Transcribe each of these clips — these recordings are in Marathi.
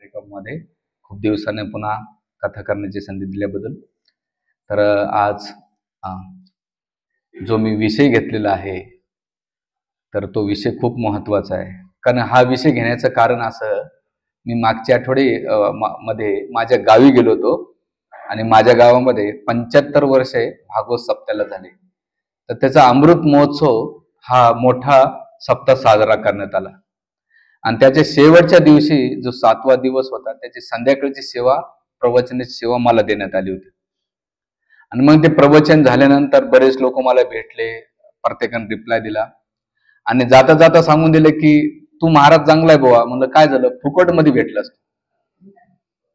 कार्यक्रमामध्ये खूप दिवसाने पुन्हा कथा करण्याची संधी दिल्याबद्दल. तर आज जो मी विषय घेतलेला आहे तर तो विषय खूप महत्त्वाचा आहे. कारण हा विषय घेण्याचं कारण असं, मी मागच्या मध्ये माझ्या गावी गेलो होतो आणि माझ्या गावामध्ये 75 वर्षे भागवत सप्ताहाला झाले. तर त्याचा अमृत महोत्सव हा मोठा सप्ताह साजरा करण्यात आला आणि त्याच्या शेवटच्या दिवशी जो 7वा दिवस होता त्याची संध्याकाळची सेवा, प्रवचनाची सेवा मला देण्यात आली होती. आणि मग ते प्रवचन झाल्यानंतर बरेच लोक मला भेटले, प्रत्येकाने रिप्लाय दिला आणि जाता जाता सांगून दिले की तू महाराज चांगला आहे बुवा. म्हणलं काय झालं? फुकट मध्ये भेटलास.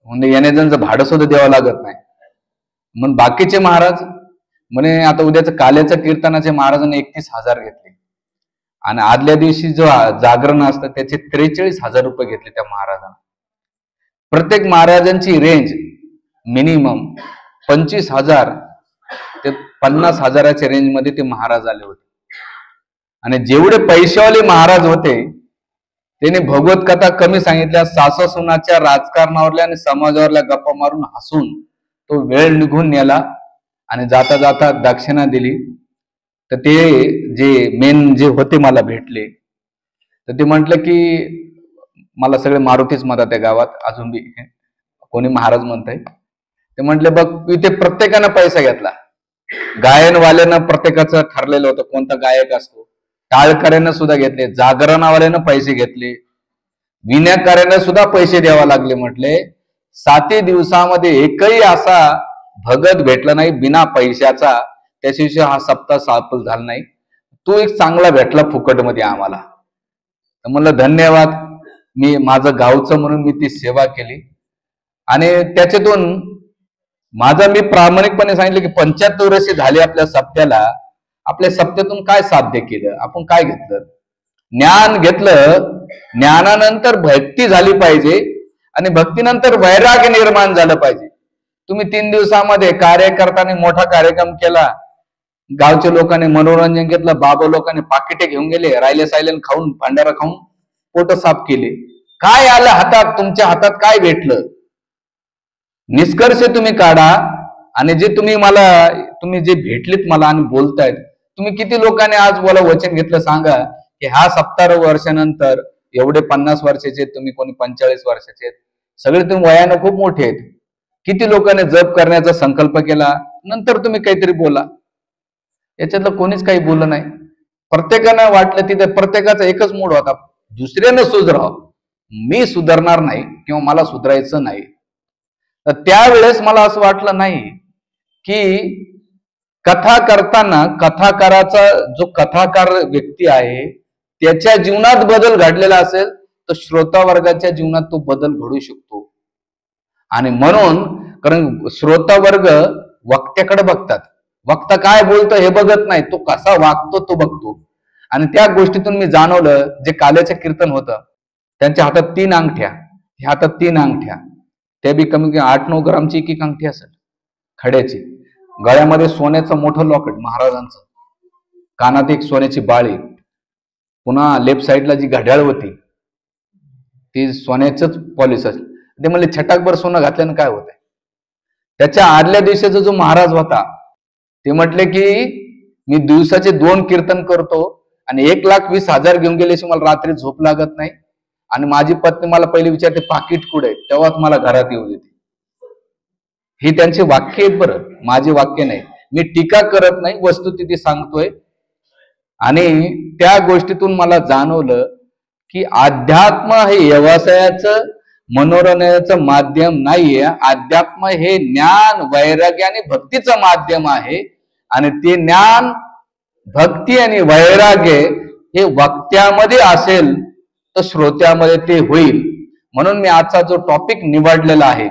म्हणजे येण्याचं भाडं सुद्धा द्यावं लागत नाही. मग बाकीचे महाराज म्हणे आता उद्याचं काल्याचं कीर्तनाचे महाराजांनी 31,000 घेतले आणि आदल्या दिवशी जो जागरण असतं त्याचे 43,000 रुपये घेतले त्या महाराजांना. प्रत्येक महाराजांची रेंज मिनिमम 25,000 ते 50,000च्या रेंज मध्ये ते महाराज आले होते. आणि जेवढे पैशावाले महाराज होते त्यांनी भगवत कथा कमी सांगितल्या, सासू सुनाच्या राजकारणावरल्या आणि समाजावरल्या गप्पा मारून हसून तो वेळ निघून नेला आणि जाता जाता दक्षिणा दिली. तर ते जे मेन जे होते मला भेटले तर ते म्हटलं की मला सगळे मारुतीच म्हणतात त्या गावात, अजून बी कोणी महाराज म्हणताय. ते म्हटले बघ इथे प्रत्येकानं पैसा घेतला. गायनवाल्यानं प्रत्येकाचं ठरलेलं होतं कोणता गायक असतो, टाळकऱ्यानं सुद्धा घेतले, जागरणवाल्यानं पैसे घेतले, विण्याकाऱ्यानं सुद्धा पैसे द्यावा लागले. म्हटले 7 दिवसामध्ये एकही असा भगत भेटला नाही बिना पैशाचा, त्याशिवाय हा सप्ताह सफल झाला नाही. तो एक चांगला भेटला फुकट मध्ये आम्हाला. तर म्हणलं धन्यवाद. मी माझं गावचं म्हणून मी ती सेवा केली आणि त्याच्यातून मी प्रामाणिकपणे सांगितलं की 75 वर्षे झाले आपल्या सप्त्याला. आपल्या सप्त्यातून काय साध्य केलं, आपण काय घेतलं? ज्ञान घेतलं. ज्ञानानंतर भक्ती झाली पाहिजे आणि भक्तीनंतर वैराग्य निर्माण झालं पाहिजे. तुम्ही 3 दिवसामध्ये कार्यकर्त्यांनी मोठा कार्यक्रम केला, गावच्या लोकांनी मनोरंजन घेतलं, बाबा लोकांनी पाकिटे घेऊन गेले, राहिले सायलेन खाऊन भांडारा खाऊन पोट साफ केले. काय आलं हातात? तुमच्या हातात काय भेटलं? निष्कर्ष तुम्ही काढा. आणि जे तुम्ही जे भेटलेत मला आणि बोलतायत, तुम्ही किती लोकांनी आज बोला वचन घेतलं सांगा की हा 70 वर्षानंतर एवढे 50 वर्षाचे, तुम्ही कोणी 45 वर्षाचे आहेत, सगळे तुम्ही वयानं खूप मोठे आहेत. किती लोकांनी जप करण्याचा संकल्प केला, नंतर तुम्ही काहीतरी बोला. याच्यातलं कोणीच काही बोललं नाही. प्रत्येकानं वाटलं तिथे प्रत्येकाचा एकच मूड होता, दुसऱ्यानं सुधराव, मी सुधारणार नाही किंवा मला सुधारायचं नाही. तर त्यावेळेस मला असं वाटलं नाही की कथा करताना कथाकाराचा जो कथाकार व्यक्ती आहे त्याच्या जीवनात बदल घडलेला असेल तर श्रोता वर्गाच्या जीवनात तो बदल घडू शकतो. आणि म्हणून कारण श्रोता वर्ग वक्त्याकडे बघतात, वक्ता काय बोलतो हे बघत नाही, तो कसा वागतो तो बघतो. आणि त्या गोष्टीतून मी जाणवलं, जे काल्याचं कीर्तन होतं त्यांच्या हातात 3 अंगठ्या, ह्या हातात 3 अंगठ्या, त्या बी कमी 8-9 ग्रामची एक अंगठी असेल खड्याची, गळ्यामध्ये सोन्याचं मोठं लॉकेट महाराजांचं, कानात एक सोन्याची बाळी, पुन्हा लेफ्ट साईडला जी घड्याळ होती ती सोन्याचंच पॉलिश असेल. ते म्हणले छटाकभर सोनं घातल्यानं काय होतंय? त्याच्या आदल्या दिवसाचा जो महाराज होता ते म्हटले की मी दिवसाचे 2 कीर्तन करतो आणि 1,20,000 घेऊन गेल्याशी मला रात्री झोप लागत नाही. आणि माझी पत्नी मला पहिले विचारते पाकिट कुठे, तेव्हाच मला घरात येऊ देते. ही त्यांचे वाक्य आहेत बरं, माझे वाक्य नाही. मी टीका करत नाही, वस्तुस्थिती सांगतोय. आणि त्या गोष्टीतून मला जाणवलं की अध्यात्म हे व्यवसायाचं, मनोरंजनाचं माध्यम नाहीये. अध्यात्म हे ज्ञान, वैराग्य आणि भक्तीचं माध्यम आहे. आणि ते ज्ञान, भक्ती आणि वैराग्य हे वक्त्यामध्ये असेल तर श्रोत्यामध्ये ते होईल. म्हणून मी आजचा जो टॉपिक निवडलेला आहे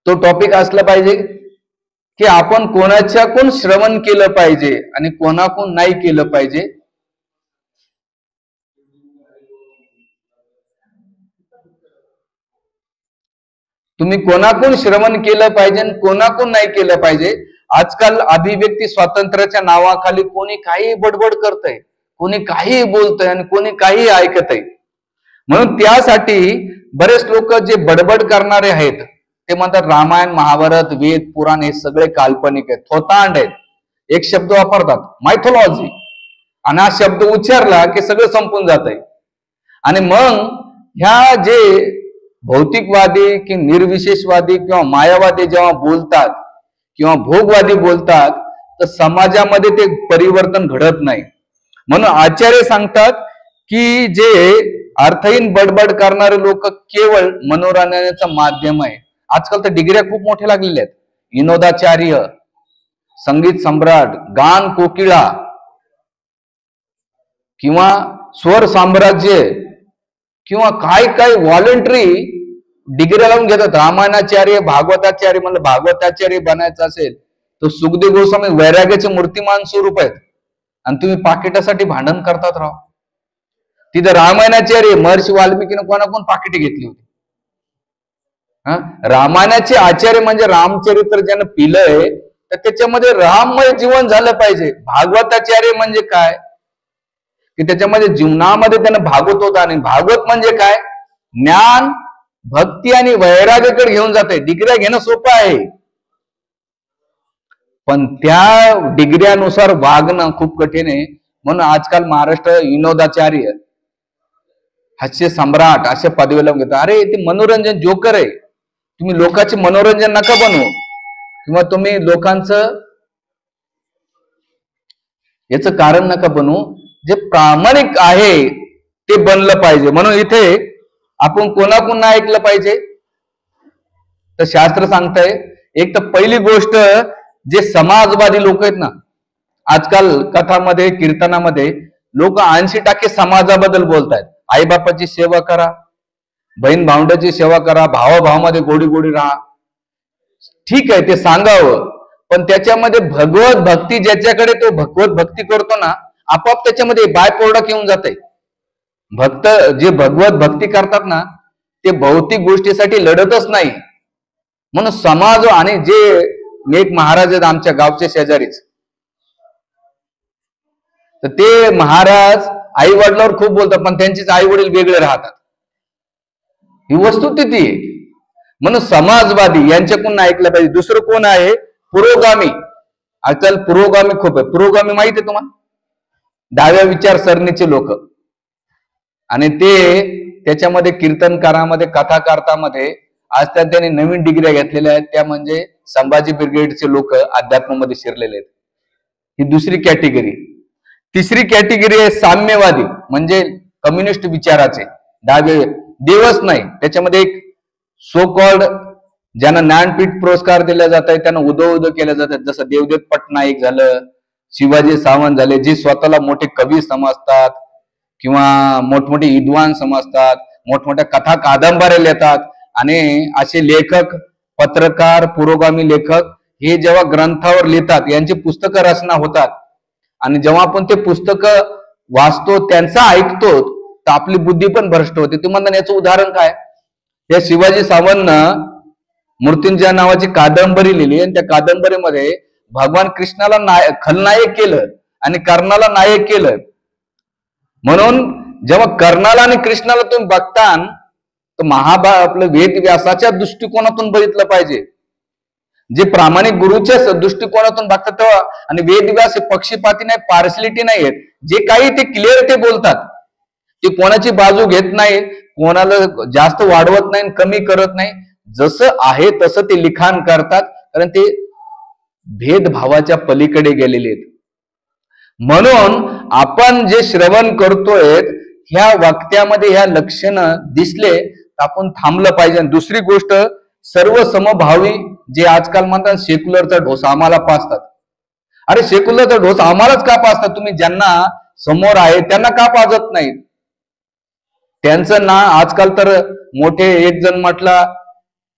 तो टॉपिक असला पाहिजे की आपण कोण श्रवण केलं पाहिजे आणि कोणाकडून नाही केलं पाहिजे. तुम्ही कोणाकडून श्रवण केलं पाहिजे आणि कोणाकडून नाही केलं पाहिजे. आजकाल अभिव्यक्ती स्वातंत्र्याच्या नावाखाली कोणी काही बडबड करतंय, कोणी काही बोलतंय आणि कोणी काही ऐकतंय. म्हणून त्यासाठी बरेच लोक जे बडबड करणारे आहेत ते म्हणतात रामायण, महाभारत, वेद, पुराण हे सगळे काल्पनिक आहेत, थोतांड आहेत. एक शब्द वापरतात मायथोलॉजी, आणि हा शब्द उच्चारला की सगळं संपून जात आहे. आणि मग ह्या जे भौतिकवादी की निर्विशेषवादी किंवा मायावादी जेव्हा बोलतात किंवा भोगवादी बोलतात तर समाजामध्ये ते परिवर्तन घडत नाही. म्हणून आचार्य सांगतात की जे अर्थहीन बडबड करणारे लोक केवळ मनोरंजनाचं माध्यम आहे. आजकाल तर डिग्र्या खूप मोठ्या लागलेल्या आहेत, विनोदाचार्य, संगीत सम्राट, गान कोकिळा किंवा स्वर साम्राज्य किंवा काय काय व्हॉलंटरी डिग्री लावून घेतात. रामायणाचार्य, भागवताचार्य, म्हणलं भागवताचार्य बनायचं असेल तर सुखदेव गोस्वामी वैराग्याचे मूर्तिमान स्वरूप आहेत आणि तुम्ही पाकिटासाठी भांडण करतात राव. तिथं रामायणाचार्य महर्षी वाल्मिकीने कोणाकोण पाकिटे घेतली होती. रामायणाचे आचार्य म्हणजे रामचरित्र ज्यानं पिलंय तर त्याच्यामध्ये राममय जीवन झालं पाहिजे. भागवताचार्य म्हणजे काय की त्याच्यामध्ये जीवनामध्ये त्यानं भागवत होता, आणि भागवत म्हणजे काय, ज्ञान, भक्ती आणि वैराग्याकडे घेऊन जाते. डिग्र्या घेणं सोपं आहे पण त्या डिग्र्यानुसार वागणं खूप कठीण आहे. म्हणून आजकाल महाराष्ट्र विनोदाचार्य, हास्य सम्राट अशा पदवी लावून घेतात. अरे ते मनोरंजन जोकर आहे. तुम्ही लोकांचे मनोरंजन नका बनवू किंवा तुम्ही लोकांचं याचं कारण नका बनवू. जे प्रामाणिक आहे ते बनलं पाहिजे. म्हणून इथे आपण कोणाकोणा ऐकलं पाहिजे तर शास्त्र सांगतंय, एक तर पहिली गोष्ट जे समाजवादी लोक आहेत ना, आजकाल कथामध्ये कीर्तनामध्ये लोक 80% समाजाबद्दल बोलतायत. आईबापाची सेवा करा, बहीण भावंडाची सेवा करा, भावाभावामध्ये गोडी गोडी राहा. ठीक आहे ते सांगावं, पण त्याच्यामध्ये भगवत भक्ती ज्याच्याकडे तो भगवत भक्ती करतो ना, आपोआप त्याच्यामध्ये बाय प्रोडक्ट येऊन जाते. भक्त जे भगवत भक्ती करतात ना ते भौतिक गोष्टीसाठी लढतच नाही. म्हणून समाज, आणि जे एक महाराज आहेत आमच्या गावचे शेजारीच, तर ते महाराज आई वडिलांवर खूप बोलतात पण त्यांचेच आई वडील वेगळे राहतात. ही वस्तुस्थिती आहे. म्हणून समाजवादी यांच्याकडून ऐकलं पाहिजे. दुसरं कोण आहे, पुरोगामी. आजकाल पुरोगामी खूप आहे. पुरोगामी माहिती आहे तुम्हाला, डाव्या विचारसरणीचे लोक, आणि ते त्याच्यामध्ये कीर्तनकारामध्ये, कथाकारतामध्ये आज त्यांनी नवीन डिग्र्या घेतलेल्या आहेत. त्या म्हणजे संभाजी ब्रिगेडचे लोक अध्यात्मामध्ये शिरलेले आहेत. ही दुसरी कॅटेगरी. तिसरी कॅटेगरी आहे साम्यवादी, म्हणजे कम्युनिस्ट विचाराचे, डावे, देवच नाही. त्याच्यामध्ये एक सो कॉल्ड ज्यांना ज्ञानपीठ पुरस्कार दिला जात आहे त्यांना उदो केल्या जातात. जसं देवदत्त पटनाईक झालं, शिवाजी सावंत झाले, जे स्वतःला मोठे कवी समजतात किंवा मोठमोठे विद्वान समजतात, मोठमोठ्या कथा कादंबऱ्या लिहितात. आणि असे लेखक, पत्रकार, पुरोगामी लेखक हे जेव्हा ग्रंथावर लिहितात, यांची पुस्तकं रचना होतात, आणि जेव्हा आपण ते पुस्तकं वाचतो, त्यांचं ऐकतो, तर आपली बुद्धी पण भ्रष्ट होते. तुम्हाला याचं उदाहरण काय, या शिवाजी सावंतनं मृत्युंजय नावाची कादंबरी लिहिली, आणि त्या कादंबरीमध्ये भगवान कृष्णाला खलनायक केलं आणि कर्णाला नायक केलं. म्हणून जेव्हा कर्णाला आणि कृष्णाला तुम्ही बघता तर आपलं वेद व्यासाच्या दृष्टिकोनातून बघितलं पाहिजे. जे प्रामाणिक गुरुच्या दृष्टिकोनातून बघतात तेव्हा, आणि वेद व्यास हे पक्षपाती नाही, पार्शलिटी नाही आहेत. जे काही ते क्लिअर ते बोलतात, ते कोणाची बाजू घेत नाही, कोणाला जास्त वाढवत नाही, कमी करत नाही. जसं आहे तसं ते लिखाण करतात, कारण ते भेदभावाच्या पलीकडे गेलेले आहेत. म्हणून आपण जे श्रवण करतोय ह्या वक्त्यामध्ये ह्या लक्षणं दिसले तर आपण थांबलं पाहिजे. दुसरी गोष्ट, सर्व समभावी जे आजकाल म्हणतात सेक्युलरचा ढोस आम्हाला पाजतात. अरे सेक्युलरचा ढोस आम्हालाच का पाजतात तुम्ही? ज्यांना समोर आहे त्यांना का पाजत नाहीत? त्यांचं ना आजकाल तर मोठे, एक जण म्हटला,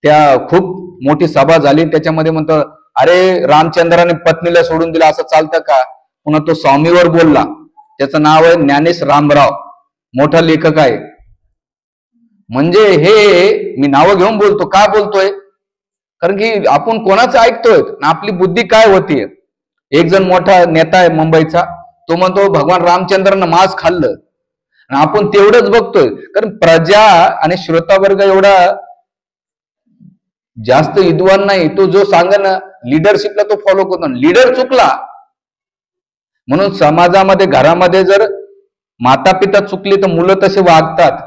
त्या खूप मोठी सभा झाली, त्याच्यामध्ये म्हणतो अरे रामचंद्राने पत्नीला सोडून दिला, असं चालतं का? पुन्हा तो स्वामीवर बोलला, त्याचं नाव आहे ज्ञानेश रामराव, मोठा लेखक आहे. म्हणजे हे मी नावं घेऊन बोलतो, का बोलतोय? कारण की आपण कोणाचं ऐकतोय, आपली बुद्धी काय होतीये. एक जण मोठा नेता आहे मुंबईचा, तो म्हणतो भगवान रामचंद्रानं मांस खाल्लं, आणि आपण तेवढंच बघतोय, कारण प्रजा आणि श्रोतावर्ग एवढा जास्त विद्वान नाही. तो जो सांगा ना लिडरशिपला तो फॉलो करतो. लीडर चुकला म्हणून समाजामध्ये, घरामध्ये जर माता पिता चुकली तर मुलं तसे वागतात.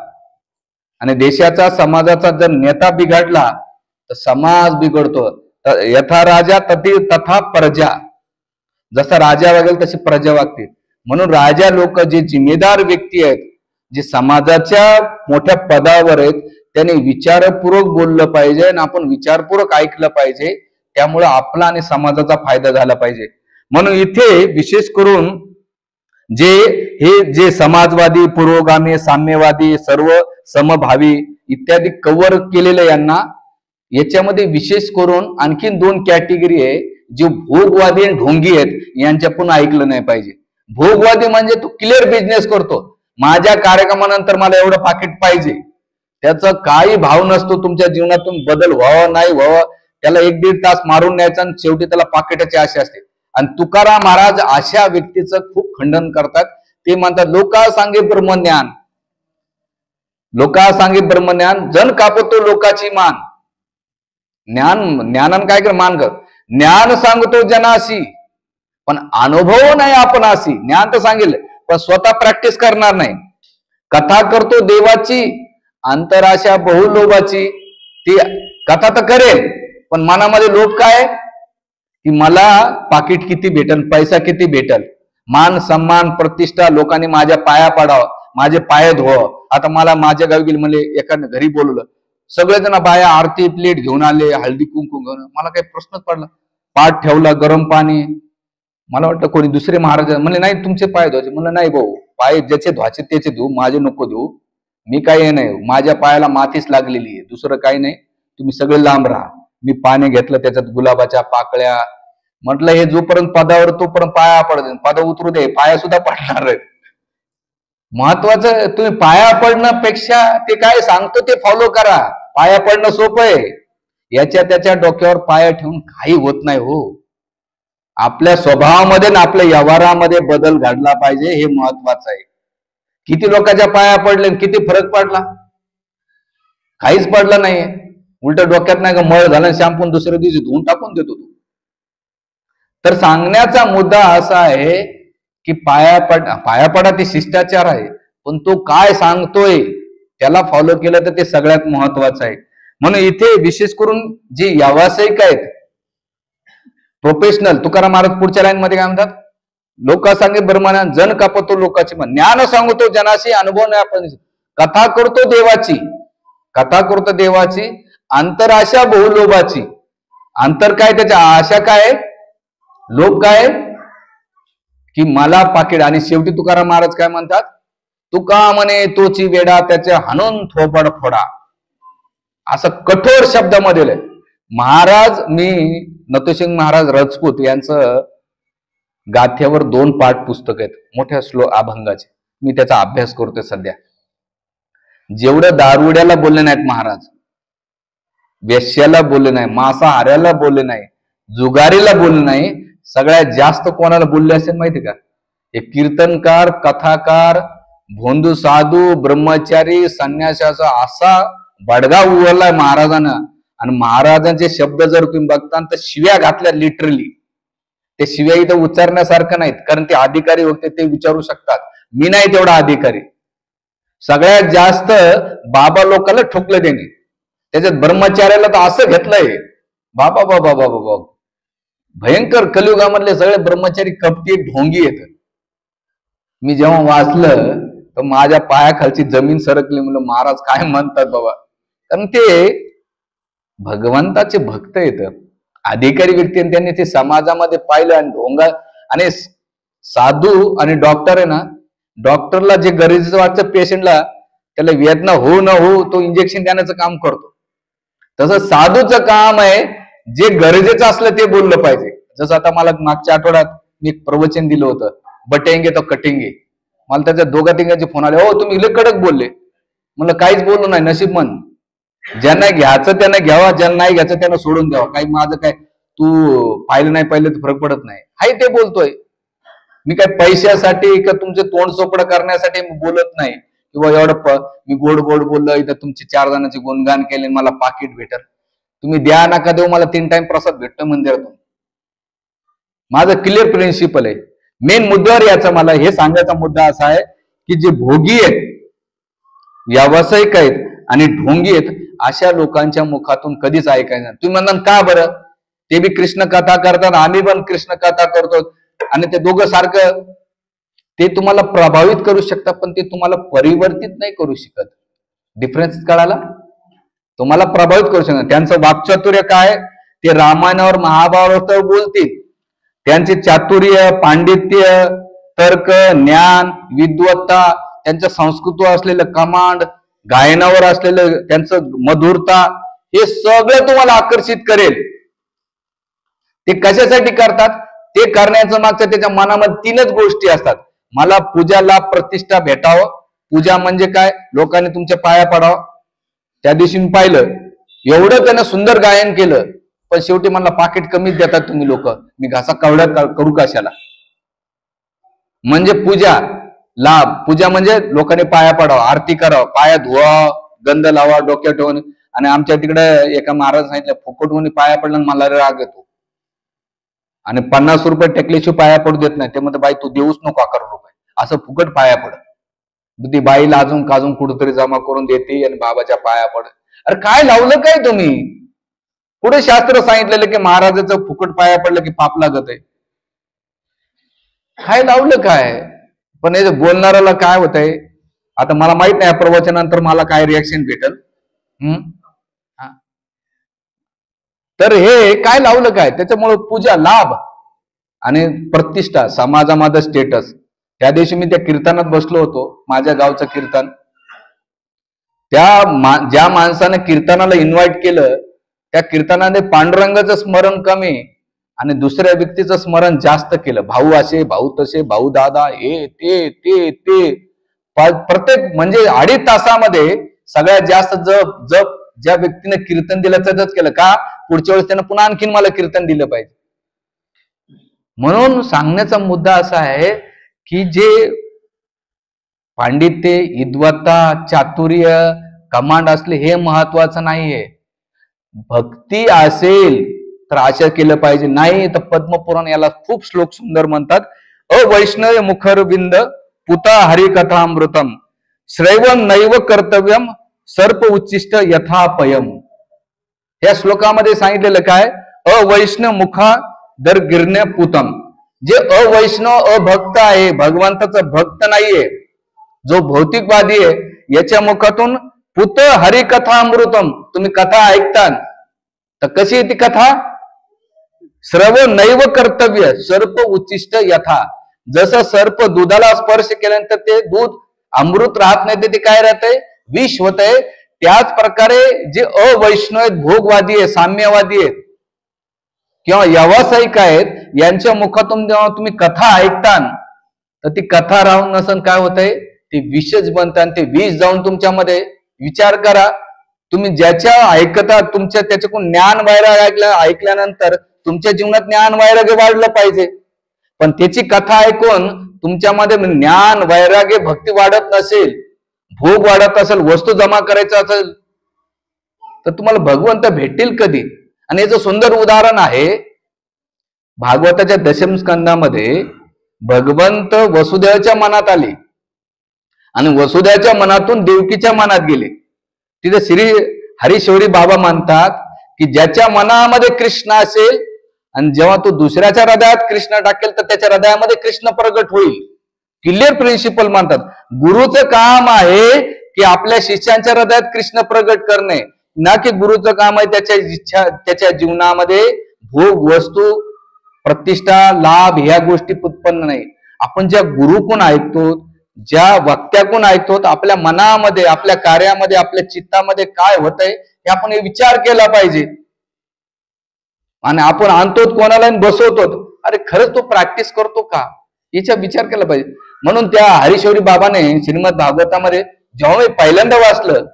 आणि देशाचा, समाजाचा जर नेता बिघडला तर समाज बिघडतो. यथा राजा तथा प्रजा. जसा राजा वागेल तशी प्रजा वागते. म्हणून राजा लोक, जे जिम्मेदार व्यक्ती आहेत, जे समाजाच्या मोठ्या पदावर आहेत, त्यांनी विचारपूर्वक बोललं पाहिजे आणि आपण विचारपूर्वक ऐकलं पाहिजे. त्यामुळे आपला आणि समाजाचा फायदा झाला पाहिजे. म्हणून इथे विशेष करून जे समाजवादी, पुरोगामी, साम्यवादी, सर्व समभावी इत्यादी कव्हर केलेलं यांना, याच्यामध्ये विशेष करून आणखीन 2 कॅटेगरी आहे. जे भोगवादी आणि ढोंगी आहेत, यांच्या पण ऐकलं नाही पाहिजे. भोगवादी म्हणजे तो क्लिअर बिझनेस करतो. माझ्या कार्यक्रमानंतर मला एवढं पाकिट पाहिजे, त्याचा काही भाव नसतो. तुमच्या जीवनातून बदल व्हावा नाही व्हावा, त्याला 1-1.5 तास मारून न्यायचा आणि शेवटी त्याला पाकिटाची आशा असते. आणि तुकाराम महाराज अशा व्यक्तीचं खूप खंडन करतात. ते म्हणतात, लोका सांगे ब्रह्मज्ञान, लोका सांगे ब्रह्मज्ञान, जन कापतो लोकाची मान. ज्ञानान काय कर मान कर. ज्ञान सांगतो जनाशी पण अनुभव नाही आपणाशी. ज्ञान तर सांगेल पण स्वतः प्रॅक्टिस करणार नाही. कथा करतो देवाची, अंतराशा बहुलोभाची. ती कथा तर करेल पण मनामध्ये लोभ काय, की मला पाकिट किती भेटल, पैसा किती भेटल, मान सन्मान प्रतिष्ठा, लोकांनी माझ्या पाया पडावं, माझे पाय धुवावं. आता मला माझ्या गावी गेले, मला एका घरी बोलवलं, सगळेजण बाया आरती प्लेट घेऊन आले, हळदी कुंकू घेऊन. मला काही प्रश्नच पडला. पाठ ठेवला, गरम पाणी. मला वाटतं कोणी दुसरे महाराज म्हणले, नाही तुमचे पाय धुवायचे. म्हणलं नाही भाऊ, पाय ज्याचे धुवायचे त्याचे धुवू, माझे नको धुवू. मी काही नाही, माझ्या पायाला मातीच लागलेली आहे, दुसरं काही नाही. तुम्ही सगळे लांब राहा. मी पाणी घेतलं, त्याच्यात गुलाबाच्या पाकळ्या. म्हटलं हे जोपर्यंत पदावर तोपर्यंत पाया पडत, पद उतरू दे, पाया सुद्धा पडणार आहेत. महत्वाचं तुम्ही पाया पडण्यापेक्षा ते काय सांगतो ते फॉलो करा. पाया पडणं सोपं आहे. याच्या त्याच्या डोक्यावर पाया ठेवून काही होत नाही हो. आपल्या स्वभावामध्ये आणि आपल्या व्यवहारामध्ये बदल घडला पाहिजे, हे महत्वाचं आहे. किती लोकांच्या पाया पडले, किती फरक पडला? काहीच पडला नाही. उलट डोक्यात नाही का मळ झाला, शॅम्पून दुसऱ्या दिवशी धुवून टाकून देतो तू. तर सांगण्याचा मुद्दा असा आहे की पाया पडा ते शिष्टाचार आहे, पण तो काय सांगतोय त्याला फॉलो केलं तर ते सगळ्यात महत्वाचं आहे. म्हणून इथे विशेष करून जे व्यावसायिक आहेत, प्रोफेशनल, तुकाराम महाराज पुढच्या लाईन मध्ये काय म्हणतात, लोक सांगे ब्रह्मज्ञान, जन कापतो लोकाची मान, ज्ञान सांगतो जनाशी, अनुभव नाही आपण, कथा करतो देवाची, कथा करतो देवाची, अंतराशा बहुलोभाची. अंतर काय, त्याच्या आशा काय, लोभ काय, की मला पाकिट. आणि शेवटी तुकाराम महाराज काय म्हणतात, तुका म्हणे तोची वेडा, त्याच्या हाणून थोपड फोडा. असं कठोर शब्दामध्ये महाराज. मी नतोसिंग महाराज राजपूत यांचं गाथ्यावर 2 पाठ पुस्तक आहेत, मोठ्या अभंगाचे. मी त्याचा अभ्यास करतोय सध्या. जेवढं दारुड्याला बोलले नाहीत महाराज, वेश्याला बोलले नाही, मांसाहाऱ्याला बोलले नाही, जुगारीला बोलले नाही, सगळ्यात जास्त कोणाला बोलले असेल माहिती का, हे कीर्तनकार, कथाकार, भोंदू साधू, ब्रह्मचारी, संन्यासाचा असा बडगा उघडलाय महाराजांना. आणि महाराजांचे शब्द जर तुम्ही बघता तर शिव्या घातल्या लिटरली. ते शिव्या इथं उच्चारण्यासारखं नाहीत, कारण ते अधिकारी होते, ते विचारू शकतात. मी नाही तेवढा अधिकारी. सगळ्यात जास्त बाबा लोकांना ठोकलं त्यांनी. त्याच्यात ब्रह्मचार्याला तर असं घेतलंय, बाबा बाबा बाबा बाबा, भयंकर. कलियुगामधले सगळे ब्रह्मचारी कपटी ढोंगी येत. मी जेव्हा वाचलं तर माझ्या पायाखालची जमीन सरकली. म्हणलं महाराज काय म्हणतात बाबा, कारण ते भगवंताचे भक्त येत, अधिकारी व्यक्ती. त्यांनी ते समाजामध्ये पाहिलं आणि ढोंगा. आणि साधू आणि डॉक्टर आहे ना, डॉक्टरला जे गरजेचं वाटतं पेशंटला, त्याला वेदना हो न हो तो इंजेक्शन देण्याचं काम करतो. तसं साधूचं काम आहे, जे गरजेचं असलं ते बोललं पाहिजे. जसं आता मला मागच्या आठवड्यात मी एक प्रवचन दिलं होतं, बटेंगे तो कटेंगे. मला त्याच्या 2-3 फोन आले, हो तुम्ही लय कडक बोलले. म्हणलं काहीच बोललो नाही, नशीब म्हण. ज्यांना घ्यायचं त्यांना घ्यावा, ज्यांना नाही घ्यायचं त्यांना सोडून द्यावा. काही माझं काय, तू पाहिलं नाही पाहिलं तर फरक पडत नाही, हाय ते बोलतोय. मी काय पैशासाठी का तुमचे तोंड चोपडं करण्यासाठी बोलत नाही. किंवा मी गोड गोड बोललो, इथं तुमचे 4 जणांचे गुणगान केले, मला पाकिट भेटल. तुम्ही द्या नका देऊ, मला 3 टाइम प्रसाद भेटतो मंदिरातून. माझं क्लिअर प्रिन्सिपल आहे. मेन मुद्द्यावर याचा मला हे सांगायचा मुद्दा असा आहे की जे भोगी आहेत, व्यावसायिक आहेत आणि ढोंगी आहेत, अशा लोकांच्या मुखातून कधीच ऐकायचं. तुम्ही म्हणता का बरं? ते बी कृष्ण कथा करतात, आम्ही पण कृष्ण कथा करतो, आणि ते दोघं सारखं. ते तुम्हाला प्रभावित करू शकतात, पण ते तुम्हाला परिवर्तित नाही करू शकत. डिफरन्स कळाला? तुम्हाला प्रभावित करू शकतात. त्यांचं वाक्चातुर्य काय, ते रामायणावर महाभारतावर बोलतील. त्यांचे चातुर्य, पांडित्य, तर्क, ज्ञान, विद्वत्ता, त्यांच्या संस्कृतीवर असलेलं कमांड, गायनावर असलेलं त्यांचं मधुरता, हे सगळं तुम्हाला आकर्षित करेल. ते कशासाठी करतात? ते करण्याचं मागचं त्याच्या मनामध्ये 3च गोष्टी असतात. मला पूजा, लाभ, प्रतिष्ठा भेटावं. पूजा म्हणजे काय? लोकांनी तुमच्या पाया पडावं. त्या दिवशी मी पाहिलं, एवढं त्यानं सुंदर गायन केलं, पण शेवटी मला पाकिट कमीच देतात तुम्ही लोक. मी घासा कवड्या करू कशाला? म्हणजे पूजा, लाभ. पूजा म्हणजे लोकांनी पाया पडावं, आरती करावं, पाया धुवा, गंध लावा, डोक्यात ठेवून. आणि आमच्या तिकडे एका महाराज सांगितलं, फुकट होऊन पाया पडलं मला राग येतो, आणि 50 रुपये टेकल्याशिवाय पाया पडू देत नाही. ते म्हणते, बाई तू देऊच नको 11 रुपये, असं फुकट पाया पड. ती बाईला अजून काजून कुठेतरी जमा करून देते आणि बाबाच्या पाया पड. अरे काय लावलं काय तुम्ही? पुढे शास्त्र सांगितलेलं की महाराजाचं फुकट पाया पडलं की पाप लागत आहे. काय लावलं काय? पण हे बोलणाऱ्याला काय होतंय, आता मला माहित नाही प्रवचनानंतर मला काय रिॲक्शन भेटल. तर हे काय लावलं काय? त्याच्यामुळे पूजा, लाभ आणि प्रतिष्ठा, समाजामध्ये स्टेटस. त्या दिवशी मी त्या कीर्तनात बसलो होतो, माझ्या गावचं कीर्तन. ज्या माणसाने कीर्तनाला इन्व्हाइट केलं, त्या कीर्तनाने पांडुरंगाचं स्मरण कमी आणि दुसऱ्या व्यक्तीचं स्मरण जास्त केलं. भाऊ असे, भाऊ तसे, भाऊ दादा, हे ते ते ते. प्रत्येक म्हणजे 2.5 तासामध्ये सगळ्यात जास्त जप जप ज्या व्यक्तीने कीर्तन दिलं त्याच केलं. का? पुढच्या वेळेस त्यानं पुन्हा आणखीन मला कीर्तन दिलं पाहिजे. म्हणून सांगण्याचा मुद्दा असा आहे की जे पांडित्य, विद्वत्ता, चातुर्य, कमांड असले हे महत्वाचं नाहीये. भक्ती असेल तर आशा केलं पाहिजे. नाही तर पद्मपुराण याला खूप श्लोक सुंदर म्हणतात. अवैष्णव मुखरविंद पुता हरिकथामृतम श्रैवम नैव कर्तव्यम सर्प उच्चिष्ट यथापयम. या श्लोकामध्ये सांगितलेलं काय? अवैष्णव मुखा दर गिरण्या पुतम. जे अवैष्णव, अभक्त आहे, भगवंताचा भक्त नाहीये, जो भौतिकवादी आहे, याच्या मुखातून पुत हरिकथामृतम. तुम्ही कथा ऐकता तर कशी आहे ती कथा? श्रव नैव कर्तव्य सर्प उच्चिष्ट यथा. जसं सर्प दुधाला स्पर्श केल्यानंतर ते दूध अमृत राहत नाही, ते काय राहतंय? विष होत आहे. त्याच प्रकारे जे अवैष्णव आहेत, भोगवादी आहेत, साम्यवादी आहेत किंवा व्यावसायिक आहेत, यांच्या मुखातून जेव्हा तुम्ही कथा ऐकता तर ती कथा राहून नसन काय होतंय? ते विषच बनतात. ते विष जाऊन तुमच्यामध्ये. विचार करा, तुम्ही ज्याच्या ऐकता तुमच्या त्याच्याकडून ज्ञान वैराग्य ऐकल्यानंतर तुमच्या जीवनात ज्ञान वैराग्य वाढलं पाहिजे. पण त्याची कथा ऐकून तुमच्यामध्ये ज्ञान वैराग्य भक्ती वाढत नसेल, भोग वाढत असेल, वस्तू जमा करायचं असेल, तर तुम्हाला भगवंत भेटतील कधी? आणि याचं सुंदर उदाहरण आहे भागवताच्या 10म स्कंदामध्ये. भगवंत वसुदेवाच्या मनात आले आणि वसुदेवाच्या मनातून देवकीच्या मनात गेले. तिथे श्री हरिशौरी बाबा म्हणतात की ज्याच्या मनामध्ये कृष्ण असेल आणि जेव्हा तो दुसऱ्याच्या हृदयात कृष्ण टाकेल तर त्याच्या हृदयामध्ये कृष्ण प्रगट होईल. क्लिअर प्रिन्सिपल म्हणतात. गुरुचं काम आहे की आपल्या शिष्यांच्या हृदयात कृष्ण प्रगट करणे, ना की गुरुचं काम आहे त्याच्या इच्छा, त्याच्या जीवनामध्ये भोग, वस्तू, प्रतिष्ठा, लाभ ह्या गोष्टी उत्पन्न नाही. आपण ज्या गुरुकडून ऐकतो, ज्या वक्त्याकडून ऐकतो, आपल्या मनामध्ये, आपल्या कार्यामध्ये, आपल्या चित्तामध्ये काय होतंय हे आपण विचार केला पाहिजे. आणि आपण आणतो कोणाला बसवतो, अरे खरंच तो प्रॅक्टिस करतो का, याचा विचार केला पाहिजे. म्हणून त्या हरिशौरी बाबाने श्रीमद भागवतामध्ये जेव्हा मी पहिल्यांदा वाचलं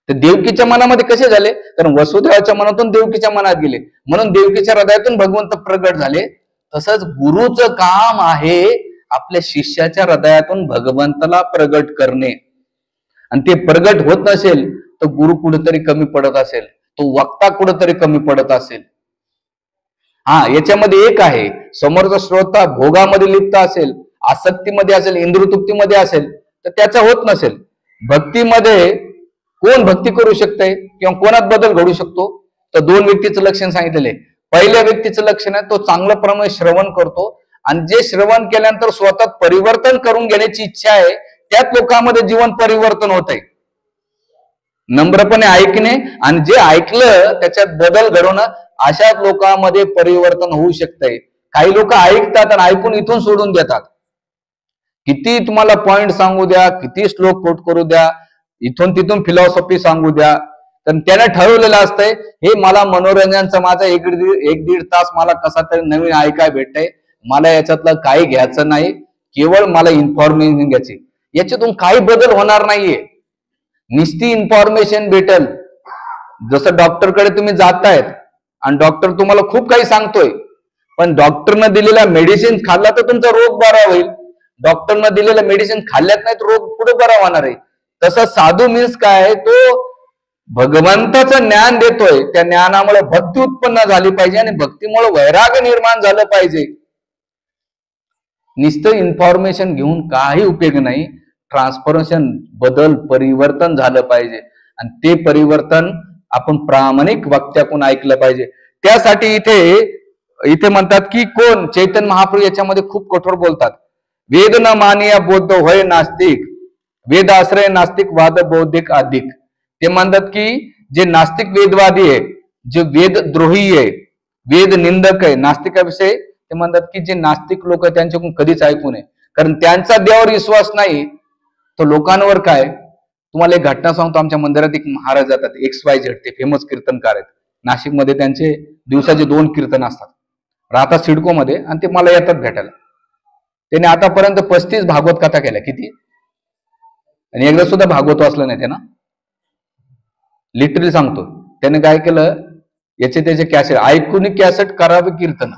तर देवकीच्या मनामध्ये कसे झाले? कारण वसुदेवाच्या मनातून देवकीच्या मनात गेले, म्हणून देवकीच्या हृदयातून भगवंत प्रगट झाले. तसंच गुरुचं काम आहे आपल्या शिष्याच्या हृदयातून भगवंताला प्रगट करणे. आणि ते प्रगट होत नसेल तर गुरु कुठेतरी कमी पडत असेल, तो वक्ता कुठेतरी कमी पडत असेल. हा, याच्यामध्ये एक आहे, समोरचा श्रोता भोगामध्ये लिप्त असेल, आसक्तीमध्ये असेल, इंद्रियतृप्तीमध्ये असेल तर त्याचा होत नसेल. भक्तीमध्ये कोण भक्ती करू शकते किंवा कोणात बदल घडू शकतो, तर दोन व्यक्तीचं लक्षण सांगितलेलं आहे. पहिल्या व्यक्तीचं लक्षण आहे तो चांगल्या प्रमाणे श्रवण करतो आणि जे श्रवण केल्यानंतर स्वतः परिवर्तन करून घेण्याची इच्छा आहे त्याच लोकांमध्ये जीवन परिवर्तन होत आहे. नम्रपणे ऐकणे आणि जे ऐकलं त्याच्यात बदल घडवणं, अशा लोकांमध्ये परिवर्तन होऊ शकतंय. काही लोक ऐकतात आणि ऐकून इथून सोडून देतात. किती तुम्हाला पॉइंट सांगू द्या, किती श्लोक कोट करू द्या, इथून तिथून फिलॉसॉफी सांगू द्या, तर त्याने ठरवलेलं असतंय हे मला मनोरंजनचा माझा एक दीड तास मला कसा तरी नवीन ऐकाय भेटतंय, मला याच्यातलं काही घ्यायचं नाही, केवळ मला इन्फॉर्मेशन घ्यायची. याच्यातून काही बदल होणार नाहीये. निस्ती इन्फॉर्मेशन भेटल. जसं डॉक्टरकडे तुम्ही जातायत आणि डॉक्टर तुम्हाला खूप काही सांगतोय, पण डॉक्टरनं दिलेला मेडिसिन खाल्ला तर तुमचा रोग बरा होईल. डॉक्टरनं दिलेलं मेडिसिन खाल्ल्यात नाही तर रोग पुढे बरा होणार आहे. तसं साधू मीन्स काय, तो भगवंताचं ज्ञान देतोय, त्या ज्ञानामुळे भक्ती उत्पन्न झाली पाहिजे आणि भक्तीमुळे वैराग्य निर्माण झालं पाहिजे. नुसतं इन्फॉर्मेशन घेऊन काही उपयोग नाही. ट्रान्सफॉर्मेशन, बदल, परिवर्तन झालं पाहिजे आणि ते परिवर्तन आपण प्रामाणिक वक्त्यातून ऐकलं पाहिजे. त्यासाठी इथे म्हणतात की कोण, चैतन्य महाप्रभू याच्यामध्ये खूप कठोर बोलतात. वेद न मानिया बौद्ध होय नास्तिक, वेद आश्रय नास्तिक वाद बौद्धिक अधिक. ते म्हणतात की जे नास्तिक वेदवादी आहे, जे वेदद्रोही आहे, वेद निंदक आहे, नास्तिकाविषयी ते म्हणतात की जे नास्तिक लोक आहेत त्यांच्याकडून कधीच ऐकू नये, कारण त्यांचा देवावर विश्वास नाही. तर लोकांवर काय. तुम्हाला एक घटना सांगतो. आमच्या मंदिरात एक महाराज जातात, XYZ, ते फेमस कीर्तनकार आहेत. नाशिकमध्ये त्यांचे दिवसाचे 2 कीर्तन असतात. राहतात सिडको मध्ये आणि ते मला येतात भेटायला. त्याने आतापर्यंत 35 भागवत कथा केल्या. किती? आणि एकदा सुद्धा भागवत वाचलं नाही त्यानं. लिटरली सांगतो. त्याने काय केलं, त्याचे कॅसेट ऐकून कॅसेट करावे कीर्तन.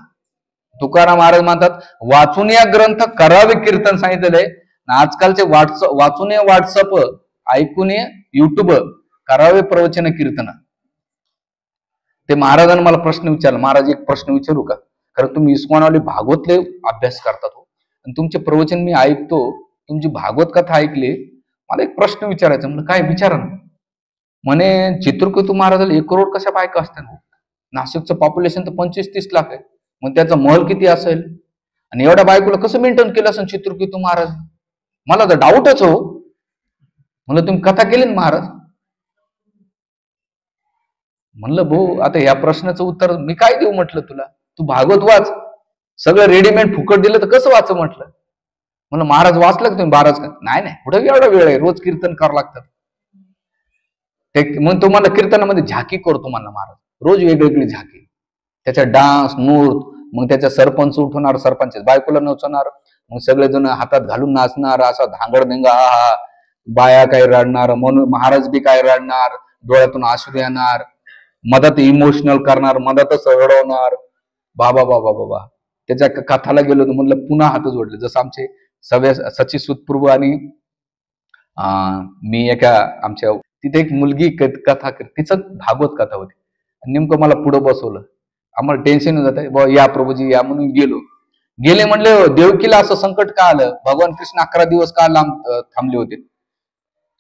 तुकाराम महाराज म्हणतात वाचून या ग्रंथ करावे कीर्तन सांगितलेलं आहे. आजकालचे वाचून व्हॉट्सअप, ऐकून युट्यूब, करावे प्रवचन कीर्तन. ते महाराजांनी मला प्रश्न विचारला, महाराज एक प्रश्न विचारू का, कारण तुम्ही इस्कॉनवाले भागवतले अभ्यास करतात हो आणि तुमचे प्रवचन मी ऐकतो, तुमची भागवत कथा ऐकली, मला एक प्रश्न विचारायचा. म्हणलं काय, विचारा ना. म्हणे चित्रकेतू महाराजाला 1 करोड कशा बायका असतात? नाशिकचं पॉप्युलेशन तर 25-30 लाख आहे, मग त्याचा महल किती असेल आणि एवढ्या बायकोला कसं मेंटेन केलं असेल चित्रकेतू महाराज? मला तर डाऊटच हो. म्हणलं तुम्ही कथा केली ना महाराज? म्हणलं भाऊ आता या प्रश्नाचं उत्तर मी काय देऊ म्हटलं तुला, तू भागवत वाच, सगळं रेडीमेड फुकट दिलं तर कसं वाच म्हटलं. म्हणलं महाराज वाचलं का तुम्ही? महाराज का नाही नाही, कुठं एवढा वेळ आहे, रोज कीर्तन करावं लागतात. ते मग तुम्हाला कीर्तनामध्ये झाकी करतो म्हणला महाराज, रोज वेगवेगळी झाकी, त्याच्या डान्स नृत्य, मग त्याच्या सरपंच उठवणार, सरपंच बायकोला नचवणार, मग सगळेजण हातात घालून नाचणार, असा धांगडधिंगा, हा बाया काय रडणार, म्हणून महाराज बी काय रडणार, डोळ्यातून आसू येणार, मदत इमोशनल करणार, मदतच रडवणार. बाबा बाबा बाबा. त्याच्या कथाला गेलो तर म्हणलं पुन्हा हात जोडले. जसं आमचे सचिन सुतपूर्व आणि मी एका आमच्या तिथे एक मुलगी कथा तिचं भागवत कथा होती. नेमकं मला पुढं बसवलं. आम्हाला टेन्शन होत जात, बा या प्रभूजी या म्हणून गेले. म्हणले देवकीला असं संकट का आलं? भगवान कृष्ण 11 दिवस का लांब थांबले होते?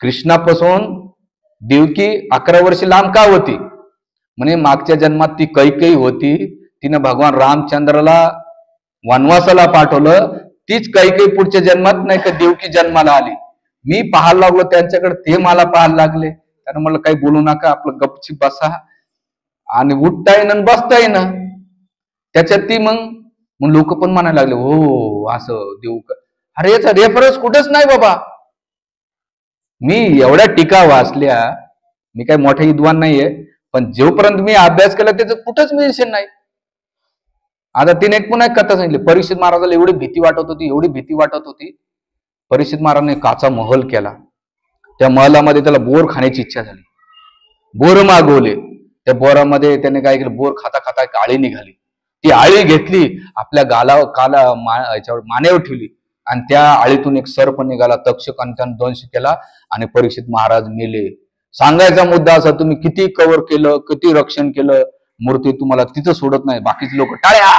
कृष्णापासून देवकी 11 वर्ष लांब का होती? म्हणे मागच्या जन्मात ती कैकेयी होती, तिनं भगवान रामचंद्राला वनवासाला पाठवलं, तीच कैकेयी पुढच्या जन्मात नाही तर देवकी जन्माला आली. मी पाहायला लागलो त्यांच्याकडे, ते मला पाहायला लागले. त्यानं म्हणलं काही बोलू नका, आपलं गपची बसा आणि उठता येणं बसता येणं. त्याच्यात ती मग लोक पण म्हणायला लागले हो असं देऊ का? अरे याचा रेफरन्स कुठेच नाही बाबा. मी एवढ्या टीका वाचल्या, मी काही मोठा विद्वान नाहीये, पण जोपर्यंत मी अभ्यास केला त्याचं कुठंच मेन्शन नाही. आता तिने एक पुन्हा एक कथा सांगितली. परीक्षित महाराजाला एवढी भीती वाटत होती, परीक्षित महाराजांनी काचा महल केला. त्या महलामध्ये त्याला बोर खाण्याची इच्छा झाली. बोर मागवले. त्या बोरामध्ये त्याने काय केलं, बोर खाता खाता एक आळी निघाली. ती आळी घेतली, आपल्या याच्यावर मानेवर ठेवली आणि त्या आळीतून एक सर्प निघाला, तक्षक, आणि त्यानं दंश केला आणि परीक्षित महाराज मेले. सांगायचा मुद्दा असा, तुम्ही किती कव्हर केलं, किती रक्षण केलं, मूर्ती तुम्हाला तिथं सोडत नाही. बाकीचे लोक टाळ्या.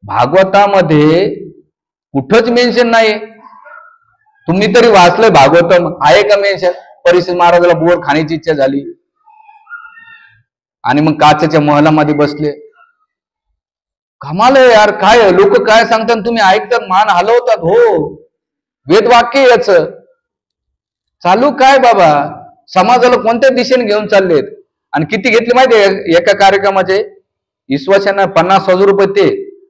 भागवतामध्ये कुठंच मेन्शन नाही. तुम्ही तरी वाचलंय भागवतम, आहे का मेन्शन? परीक्षित महाराजाला बोर खाण्याची इच्छा झाली आणि मग काचेच्या महलामध्ये बसले. कमाल आहे यार, काय लोक काय सांगतात तुम्ही ऐकतात, मान हलवतात. हो, वेदवाक्य याच चालू काय बाबा, समाजाला कोणत्या दिशेने घेऊन चाललेत. आणि किती घेतले माहितीये एका कार्यक्रमाचे? विश्वासांना 50,000 रुपये ते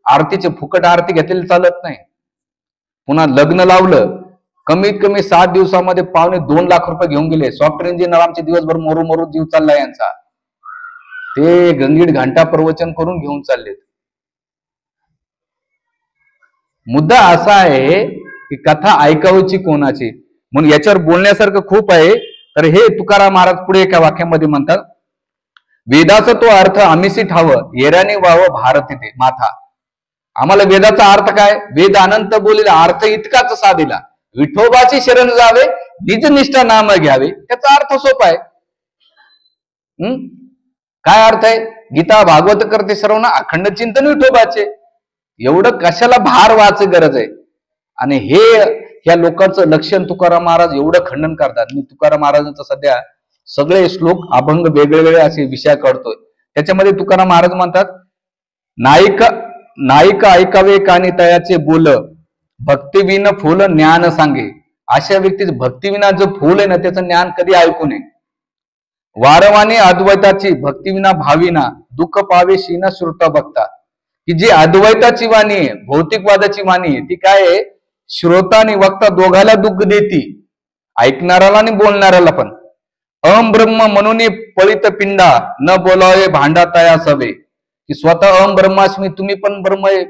आरतीचे, फुकट आरती घेतलेली चालत नाही. पुन्हा लग्न लावलं, कमीत कमी 7 दिवसामध्ये 2.25 लाख रुपये घेऊन गेले. सॉफ्टवेअर इंजिनियर आमचे दिवसभर मरू मरू जीव चाललाय यांचा. ते गंगीड घंटा प्रवचन करून घेऊन चाललेत. मुद्दा असा आहे की कथा ऐकावची कोणाची, म्हणून याच्यावर बोलण्यासारखं खूप आहे. तर हे तुकाराम महाराज पुढे एका वाक्यामध्ये म्हणतात, वेदाचा तो अर्थ आम्हीसी ठावं, येराने व्हावं भारती ते माथा. आम्हाला वेदाचा अर्थ काय? वेद अनंत बोलेला अर्थ इतकाच साधिला, विठोबाची शरण जावे, निजनिष्ठा नाम घ्यावे. त्याचा अर्थ सोपा आहे. काय अर्थ आहे? गीता भागवत करते सर्वांना, अखंड चिंतन विठोबाचे. एवढं कशाला भार व्हायची गरज आहे? आणि हे ह्या लोकांचं लक्षण तुकाराम महाराज एवढं खंडन करतात. मी तुकाराम महाराजांचं सध्या सगळे श्लोक, अभंग वेगवेगळे असे विषय काढतोय. त्याच्यामध्ये तुकाराम महाराज म्हणतात, नायिक ऐकावे कानी तयाचे बोल, भक्तिविन फुल ज्ञान सांगे. अशा व्यक्तीचं भक्तिविना जो फुल आहे ना, त्याचं ज्ञान कधी ऐकू नये. वारवानी अद्वैताची भक्तिविना भाविना, दुःख पावे शीना श्रुता बघता. की जी अद्वैताची वाणी आहे, भौतिकवादाची वाणी आहे, ती काय आहे? श्रोता आणि वक्ता दोघाला दुःख देती, ऐकणाऱ्याला आणि बोलणाऱ्याला पण. अहम ब्रह्म म्हणून पळित पिंडा, न बोलावे भांडा तया सवे. की स्वतः अहम ब्रह्मास्मी, तुम्ही पण ब्रह्म आहे,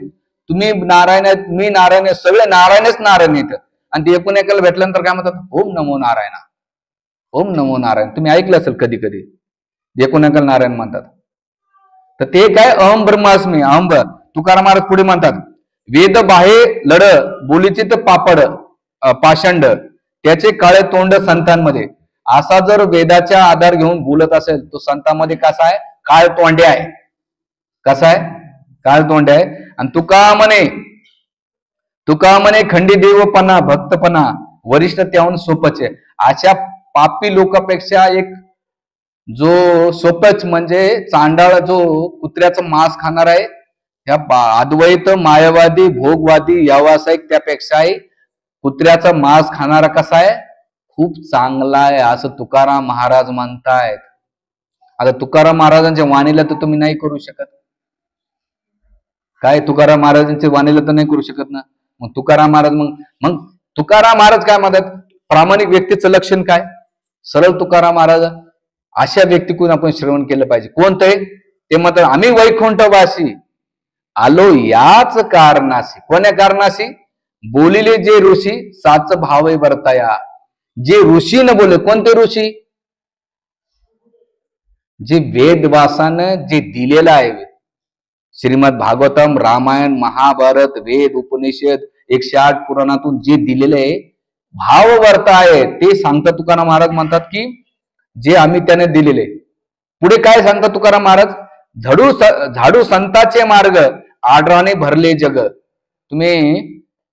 तुम्ही नारायण आहेत, मी नारायण आहे, सगळे नारायणच नारायण आहेत. आणि ते एकूण एकाला भेटल्यानंतर काय म्हणतात? ओम नमो नारायण, ओम नमो नारायण. तुम्ही ऐकलं असेल कधी कधी, एकूण एकाला नारायण म्हणतात. तर ते काय? अहम ब्रह्मास्मी, अहम. तुकाराम महाराज पुढे म्हणतात, वेद बाहे लड, बोलीचे तर पापड पाषंड, त्याचे काळे तोंड संतांमध्ये. असा जर वेदाचा आधार घेऊन बोलत असेल, तो संतांमध्ये कसा आहे? काळ तोंडे आहे. कसा आहे? काळ तोंडे आहे. आणि तुका म्हणे खंडी देवपणा, भक्तपणा, वरिष्ठ त्याहून सोपचे. अशा पापी लोकांपेक्षा एक जो सोपच म्हणजे चांडाळ, जो कुत्र्याचं मांस खाणार आहे, ह्या अद्वैत मायावादी भोगवादी व्यावसायिक त्यापेक्षाही कुत्र्याचा मांस खाणारा कसा आहे? खूप चांगला आहे, असं तुकाराम महाराज म्हणतायत. आता तुकाराम महाराजांच्या वाणीला तर तुम्ही नाही करू शकत. काय तुकाराम महाराजांच्या वाणीला तर नाही करू शकत ना. मग तुकाराम महाराज मग तुकाराम महाराज काय म्हणतात? प्रामाणिक व्यक्तीचं लक्षण काय? सरळ तुकाराम महाराज अशा व्यक्तीकडून आपण श्रवण केलं पाहिजे. कोणतं आहे ते? म्हणतात, आम्ही वैकुंठवासी आलो याच कारणाशी. कोण्या कारणाशी? बोलिले जे ऋषी साच भावे वर्ताया. जे ऋषी न बोले. कोणते ऋषी? जे वेदवासानं जे दिलेलं आहे, श्रीमद भागवतम, रामायण, महाभारत, वेद, उपनिषद, 108 पुराणातून जे दिलेलं आहे, भाव वर्त आहे, ते सांगतात तुकाराम महाराज. म्हणतात की जे आम्ही त्याने दिलेले. पुढे काय सांगतात तुकाराम महाराज? झाडू संताचे मार्ग, आडराने भरले जग. तुम्ही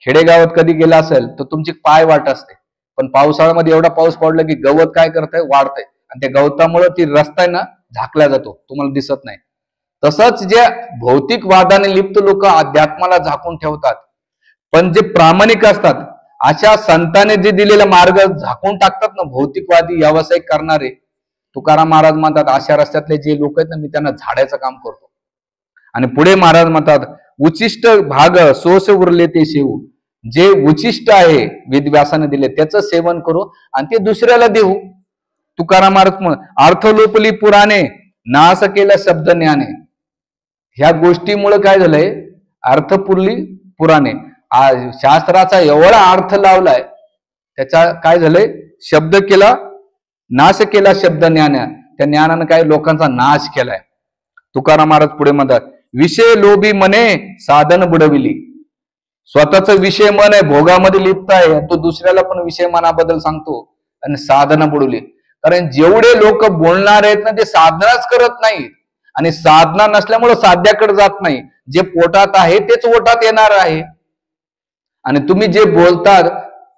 खेडेगावात कधी गेला असेल तर तुमची पाय वाट असते, पण पावसाळ्यामध्ये एवढा पाऊस पडला की गवत काय करतंय? वाढतंय. आणि त्या गवतामुळे ती रस्ता आहे ना, झाकला जातो, तुम्हाला दिसत नाही. तसंच जे भौतिक वादाने लिप्त लोक अध्यात्माला झाकून ठेवतात, पण जे प्रामाणिक असतात, अशा संतांनी जे दिलेला मार्ग झाकून टाकतात ना, भौतिकवादी व्यावसायिक करणारे. तुकाराम महाराज म्हणतात, अशा रस्त्यातले जे लोक आहेत ना, मी त्यांना झाडायचं काम करतो. आणि पुढे महाराज म्हणतात, उचिष्ट भाग सोस उरले ते शेवू. जे उचिष्ट आहे वेदव्यासाने दिले त्याचं सेवन करू आणि ते दुसऱ्याला देऊ. तुकाराम महाराज अर्थ लोपली पुराणे, नाश केला शब्द ज्ञाने. ह्या गोष्टीमुळे काय झालंय? अर्थ पुरली पुराणे. शास्त्राचा एवढा अर्थ लावलाय, त्याचा काय झालंय? शब्द केला, नाश केला शब्द ज्ञान. त्या ज्ञानानं काय लोकांचा नाश केलाय. तुकाराम महाराज पुढे म्हणतात, विषय लोभी मने साधन बुडविली. स्वतःचा विषय मन आहे, भोगामध्ये लिप्त आहे, तो दुसऱ्याला पण विषय मनाबद्दल सांगतो आणि साधना बुडवली. कारण जेवढे लोक बोलणार आहेत ना ते साधनाच करत नाहीत आणि साधना नसल्यामुळे साध्याकडे जात नाही. जे पोटात आहे तेच ओटात येणार आहे. आणि तुम्ही जे बोलतात,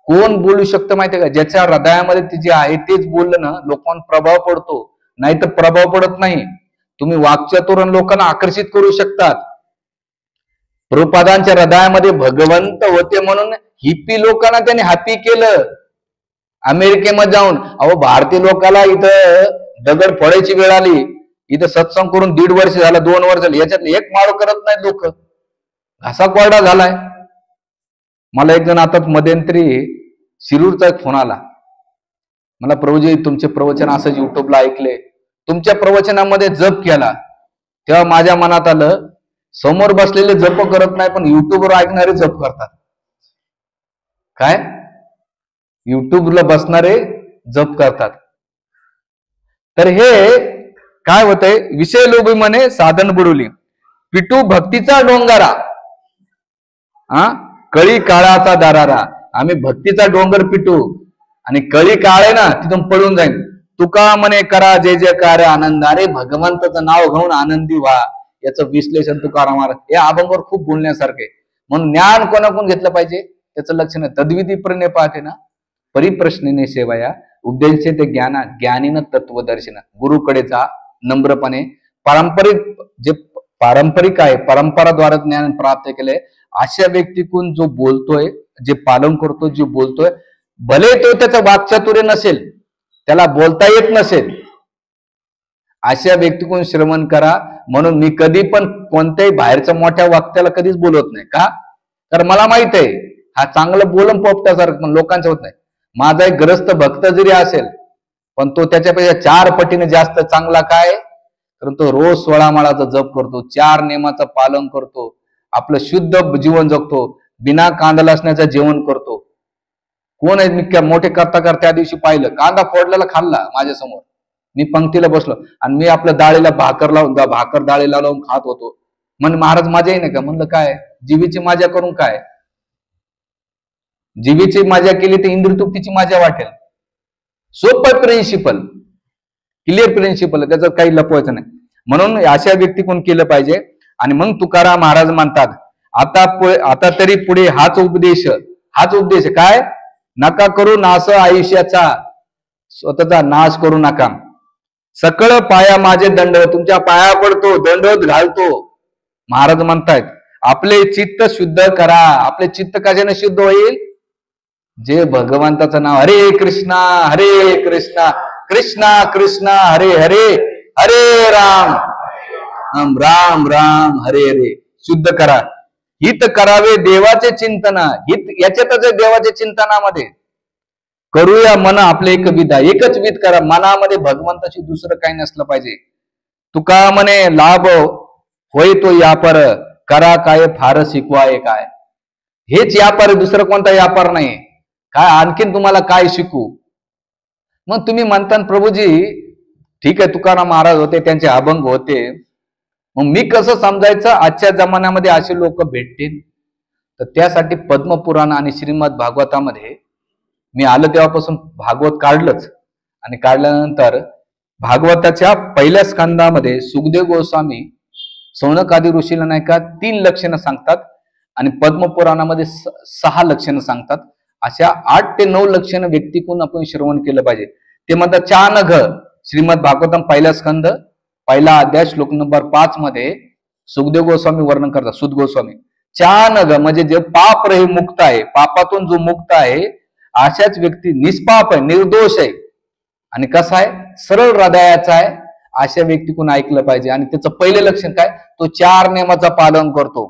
कोण बोलू शकतं माहितीये का? ज्याच्या हृदयामध्ये ते जे आहे तेच बोललं ना लोकांवर प्रभाव पडतो, नाही तर प्रभाव पडत नाही. तुम्ही वाक्चातुर्य लोकांना आकर्षित करू शकतात. प्रभुपादांच्या हृदयामध्ये भगवंत होते म्हणून हिप्पी लोकांना त्यांनी हॅपी केलं. अमेरिकेमध्ये जाऊन अहो भारतीय लोकांना इथं दगड फोडायची वेळ आली, इथं सत्संग करून 1.5 वर्ष झालं, 2 वर्ष झालं, याच्यात एक माळ करत नाही लोक. घासा कोरडा झालाय. मला एक जण आता मध्यंतरी शिरूरचा एक फोन आला. मला प्रभूजी तुमचे प्रवचन असंच युट्यूबला ऐकले, तुमच्या प्रवचनामध्ये जप केला. तेव्हा माझ्या मनात आलं, समोर बसलेले जप करत नाही पण युट्यूबवर ऐकणारे जप करतात. काय? युट्यूबला बसणारे जप करतात. तर हे काय होतंय? विषय लोभी म्हणे साधन बुडवली, पिटू भक्तीचा डोंगरा, कळी काळाचा दारारा. आम्ही भक्तीचा डोंगर पिटू आणि कळी काळ आहे ना तिथून पळून जाईल. तुका म्हणे करा जय जयकार आनंदारे, भगवंताचं नाव घेऊन आनंदी व्हा. याचं विश्लेषण तुकाराम महाराज या अभंगावर खूप बोलण्यासारखे. म्हणून ज्ञान कोणाकडून घेतलं पाहिजे त्याचं लक्षण तद्विधी प्रणय पाहते ना, परिप्रश्नेने सेवाया उपदेशे ते ज्ञाना ज्ञानीनं तत्वदर्शन. गुरुकडे जा नम्रपणे. पारंपरिक आहे, परंपराद्वारे ज्ञान प्राप्त केले अशा व्यक्तीकडून जो बोलतोय, जे पालन करतो, जे बोलतोय, भले तो त्याचं वाक्चातुर्य नसेल, त्याला बोलता येत नसेल, अशा व्यक्तीकडून श्रवण करा. म्हणून मी कधी पण कोणत्याही बाहेरच्या मोठ्या वक्त्याला कधीच बोलत नाही. का? तर मला माहित आहे हा चांगलं बोलून पोपट्यासारखं पण लोकांचं होत नाही. माझा एक ग्रस्त भक्त जरी असेल पण तो त्याच्यापेक्षा 4 पटीने जास्त चांगला. काय? कारण तो रोज 16 माळाचा जप करतो, 4 नियमाचं पालन करतो, आपलं शुद्ध जीवन जगतो, बिना कांदा लसण्याचं जेवण करतो. कोण आहे? मी मोठे करता त्या दिवशी पाहिलं, कांदा फोडलेला खाल्ला माझ्या समोर. मी पंक्तीला बसलो आणि मी आपल्या डाळीला भाकर डाळीला लावून खात होतो. म्हणजे महाराज मजाही नाही का? म्हणलं काय, जीवीची मजा करून काय? जीवीची मजा केली तर इंद्रियतृप्तीची मजा वाटेल. सोपं प्रिन्सिपल, क्लिअर प्रिन्सिपल, त्याचं काही लपवायचं नाही. म्हणून अशा व्यक्तीकडून केलं पाहिजे. आणि मग तुकाराम महाराज म्हणतात, आता तरी पुढे हाच उपदेश काय? नका करू नाश आयुष्याचा, स्वतःचा नाश करू नका. सकळ पाया माझे दंड, तुमच्या पाया पडतो, दंडवत घालतो. महाराज म्हणतायत आपले चित्त शुद्ध करा. आपले चित्त कशाने शुद्ध होईल? जे भगवंताचं नाव हरे कृष्णा कृष्णा कृष्णा हरे हरे, हरे राम राम राम हरे हरे शुद्ध करा. हित करावे देवाचे चिंतन, हित याच्यातच देवाच्या चिंतनामध्ये करूया मन आपले एक विधा, एकच विध करा. मनामध्ये भगवंताशी दुसरं काही नसलं पाहिजे. तुका म्हणे लाभ होय तो यापर, करा काय फार शिकवाय काय. हेच व्यापार, दुसरं कोणता व्यापार नाही. काय आणखीन तुम्हाला काय शिकू? मग तुम्ही म्हणता प्रभूजी ठीक आहे तुकाराम महाराज होते, त्यांचे अभंग होते, मग मी कसं समजायचं आजच्या जमान्यामध्ये असे लोक भेटतील? तर त्यासाठी पद्मपुराण आणि श्रीमद भागवतामध्ये मी आलं तेव्हापासून भागवत काढलंच. आणि काढल्यानंतर भागवताच्या पहिल्या स्कंदामध्ये सुखदेव गोस्वामी सौनक आदी ऋषीला नाही का 3 लक्षणं सांगतात आणि पद्मपुराणामध्ये 6 लक्षणं सांगतात. अशा 8 ते 9 लक्षणं व्यक्तीकडून आपण श्रवण केलं पाहिजे. ते म्हणतात चानघ, श्रीमद भागवतम पहिला स्कंद पहिला अध्याय श्लोक नंबर 5 मध्ये सुखदेव गोस्वामी वर्णन करतात. सुद गोस्वामी चानघ म्हणजे जे पाप रही मुक्त आहे, पापातून जो मुक्त आहे अशाच व्यक्ती निष्पाप आहे, निर्दोष आहे आणि कसा आहे? सरळ हृदयाचा आहे. अशा व्यक्तीकडून ऐकलं पाहिजे. आणि त्याचं पहिले लक्षण काय? तो 4 नियमाचं पालन करतो.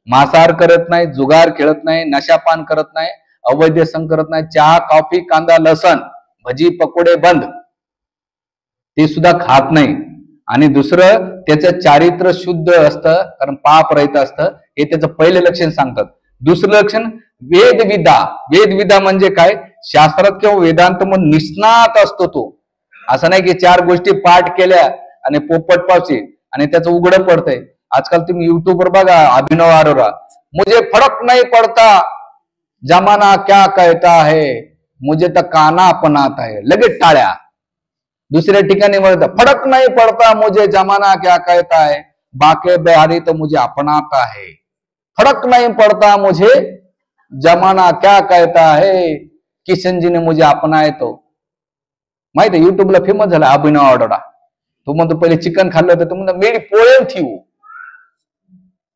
मांसाहार करत नाही, जुगार खेळत नाही, नशापान करत नाही, अवैध संग करत नाही, चहा कॉफी कांदा लसण भजी पकोडे बंद, ते सुद्धा खात नाही. आणि दुसरं त्याचं चारित्र्य शुद्ध असतं, कारण पाप रहित असतं. हे त्याचं पहिले लक्षण सांगतात. दुसरं लक्षण वेदविदा. वेदविदा म्हणजे काय? शास्त्रात किंवा वेदांत म्हणून निष्णात असतो तो. असं नाही की 4 गोष्टी पाठ केल्या आणि पोपट पावशी आणि त्याचं उघडं पडतंय. आजकाल तुम्ही युट्यूबवर बघा, अभिनव अरोरा मुझे फरक नहीं पड़ता जमाना क्या कहता है, मुझे तर काना पण आता है. लगेच टाळ्या. दुसऱ्या ठिकाणी म्हणतात फरक नाही पडता मुझे जमाना क्या कहता है, बाके बिहारी तो मुझे अपनाता है. फरक नहीं पड़ता मुझे जमाना क्या कहता है, किशन जी ने मुझे अपनाए. तो माहित आहे युट्यूबला फेमस झाला अभिनव अरोडा. तो म्हणतो पहिले चिकन खाल्लं होतं, तो म्हणतो मेरी पोळे ठेवू.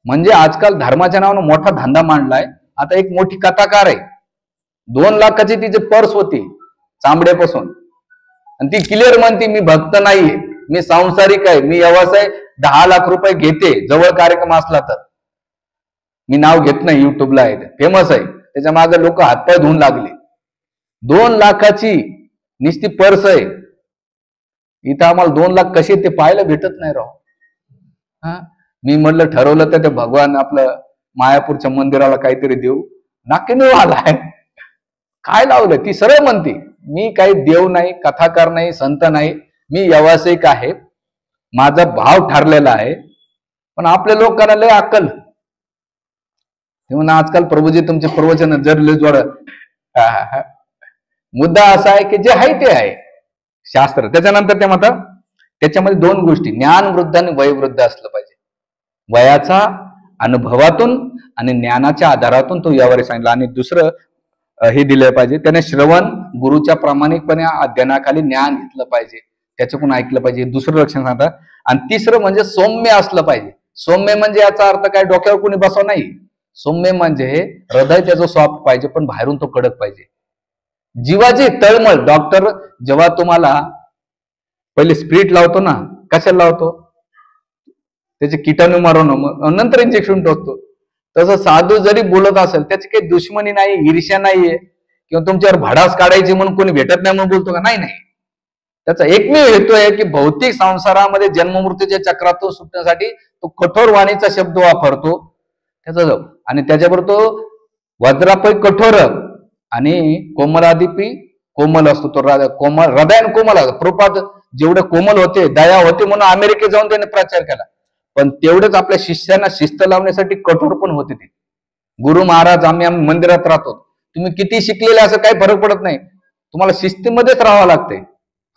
म्हणजे आजकाल धर्माच्या नावानं मोठा धंदा मांडलाय. आता एक मोठी कथाकार आहे, 2 लाखाची तिची पर्स होती चांबड्यापासून, आणि ती क्लिअर म्हणते मी भक्त नाहीये, मी सांसारिक आहे, मी व्यवसाय 10 लाख रुपये घेते जवळ कार्यक्रम असला तर. मी नाव घेत नाही, युट्यूबला आहे, फेमस आहे. त्याच्या मागे लोक हातपाय धुवून लागले. 2 लाखाची निस्ती पर्स आहे. इथं आम्हाला 2 लाख कसे ते पाहायला भेटत नाही राव. मी म्हटलं ठरवलं तर ते भगवान आपलं मायापूरच्या मंदिराला काहीतरी देऊ, नाकीने आलाय. काय लावलं? ती सरळ म्हणते मी काही देव नाही, कथाकार नाही, संत नाही, मी व्यावसायिक आहे, माझा भाव ठरलेला आहे. पण आपल्या लोकांना लय अक्कल. ते म्हणा आजकाल प्रभूजी तुमचे प्रवचन जर जोड. मुद्दा असा आहे की जे आहे ते आहे शास्त्र. त्याच्यानंतर ते म्हणतात त्याच्यामध्ये 2 गोष्टी, ज्ञान वृद्ध आणि वयवृद्ध असलं पाहिजे. वयाचा अनुभवातून आणि ज्ञानाच्या आधारातून तो यावर सांगितलं. आणि दुसरं हे दिलं पाहिजे त्याने श्रवण गुरुच्या प्रामाणिकपणे अध्ययनाखाली ज्ञान घेतलं पाहिजे, त्याच्याकडून ऐकलं पाहिजे. दुसरं लक्षण सांगतात. आणि तिसरं म्हणजे सौम्य असलं पाहिजे. सौम्य म्हणजे याचा अर्थ काय डोक्यावर कोणी बसव नाही. सौम्य म्हणजे हृदय त्याचं सॉफ्ट पाहिजे पण बाहेरून तो कडक पाहिजे. जीवाची तळमळ. डॉक्टर जेव्हा तुम्हाला पहिले स्प्रिट लावतो ना, कशाला लावतो? त्याचे किटाणू मारून नंतर इंजेक्शन टोचतो. तसं साधू जरी बोलत असेल त्याची काही दुश्मनी नाही, ईर्ष्या नाहीये, किंवा तुमच्यावर भडास काढायची म्हणून कोणी भेटत नाही म्हणून बोलतो का? नाही. त्याचा एकमेव हेतू आहे की भौतिक संसारामध्ये जन्ममृत्यूच्या चक्रातून सुटण्यासाठी तो कठोर वाणीचा शब्द वापरतो. त्याचा आणि त्याच्याबरोबर तो वज्रापै कठोर आणि कोमलादिपी कोमल असतो. तो कोमल हृदयान कोमल असतो. प्रभुपाद जेवढे कोमल होते, दया होते म्हणून अमेरिकेत जाऊन त्याने प्रचार केला. पण तेवढेच आपल्या शिष्यांना शिस्त लावण्यासाठी कठोर पण होते ते. गुरु महाराज आम्ही मंदिरात राहतो, तुम्ही किती शिकलेले असं काही फरक पडत नाही, तुम्हाला शिस्तीमध्येच राहावं लागतंय.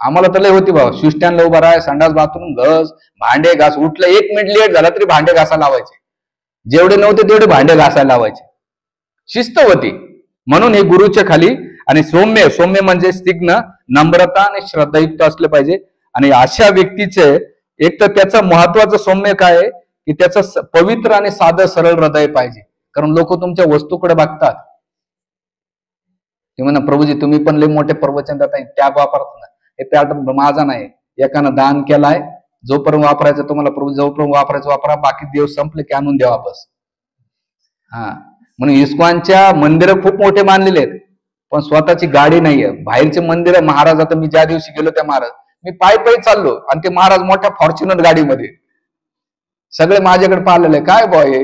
आम्हाला तर लय होती बाबा, शिष्ट्यांना उभा राहा, संडास बाथरूम घस, भांडे घास, उठलं 1 मिनिट लेट झाला तरी भांडे घासायला लावायचे. जेवढे नव्हते तेवढे भांडे घासायला लावायचे. शिस्त होती. म्हणून हे गुरुच्या खाली. आणि सौम्य म्हणजे स्निग्ध, नम्रता आणि श्रद्धायुक्त असले पाहिजे. आणि अशा व्यक्तीचे एक तर त्याचं महत्वाचं सौम्य काय आहे की त्याचं पवित्र आणि साधं सरळ हृदय पाहिजे. कारण लोक तुमच्या वस्तूकडे बघतात. ते म्हणा प्रभूजी तुम्ही पण लय मोठे प्रवचन देता, त्याग वापरतात ना, हे त्याग माझा नाही. एकानं दान केलाय, जोपर्यंत वापरायचं तुम्हाला प्रभू, जोपर्यंत वापरायचं वापरा, बाकी देव संपले की आणून द्या वापस. म्हणून इस्कॉनच्या मंदिरं खूप मोठे बांधलेले आहेत पण स्वतःची गाडी नाहीये. बाहेरचे मंदिर महाराज, आता मी ज्या दिवशी गेलो त्या महाराज, मी पायी चाललो आणि ते महाराज मोठ्या फॉर्च्युनर गाडीमध्ये, सगळे माझ्याकडे पाहिलेले. काय बॉय,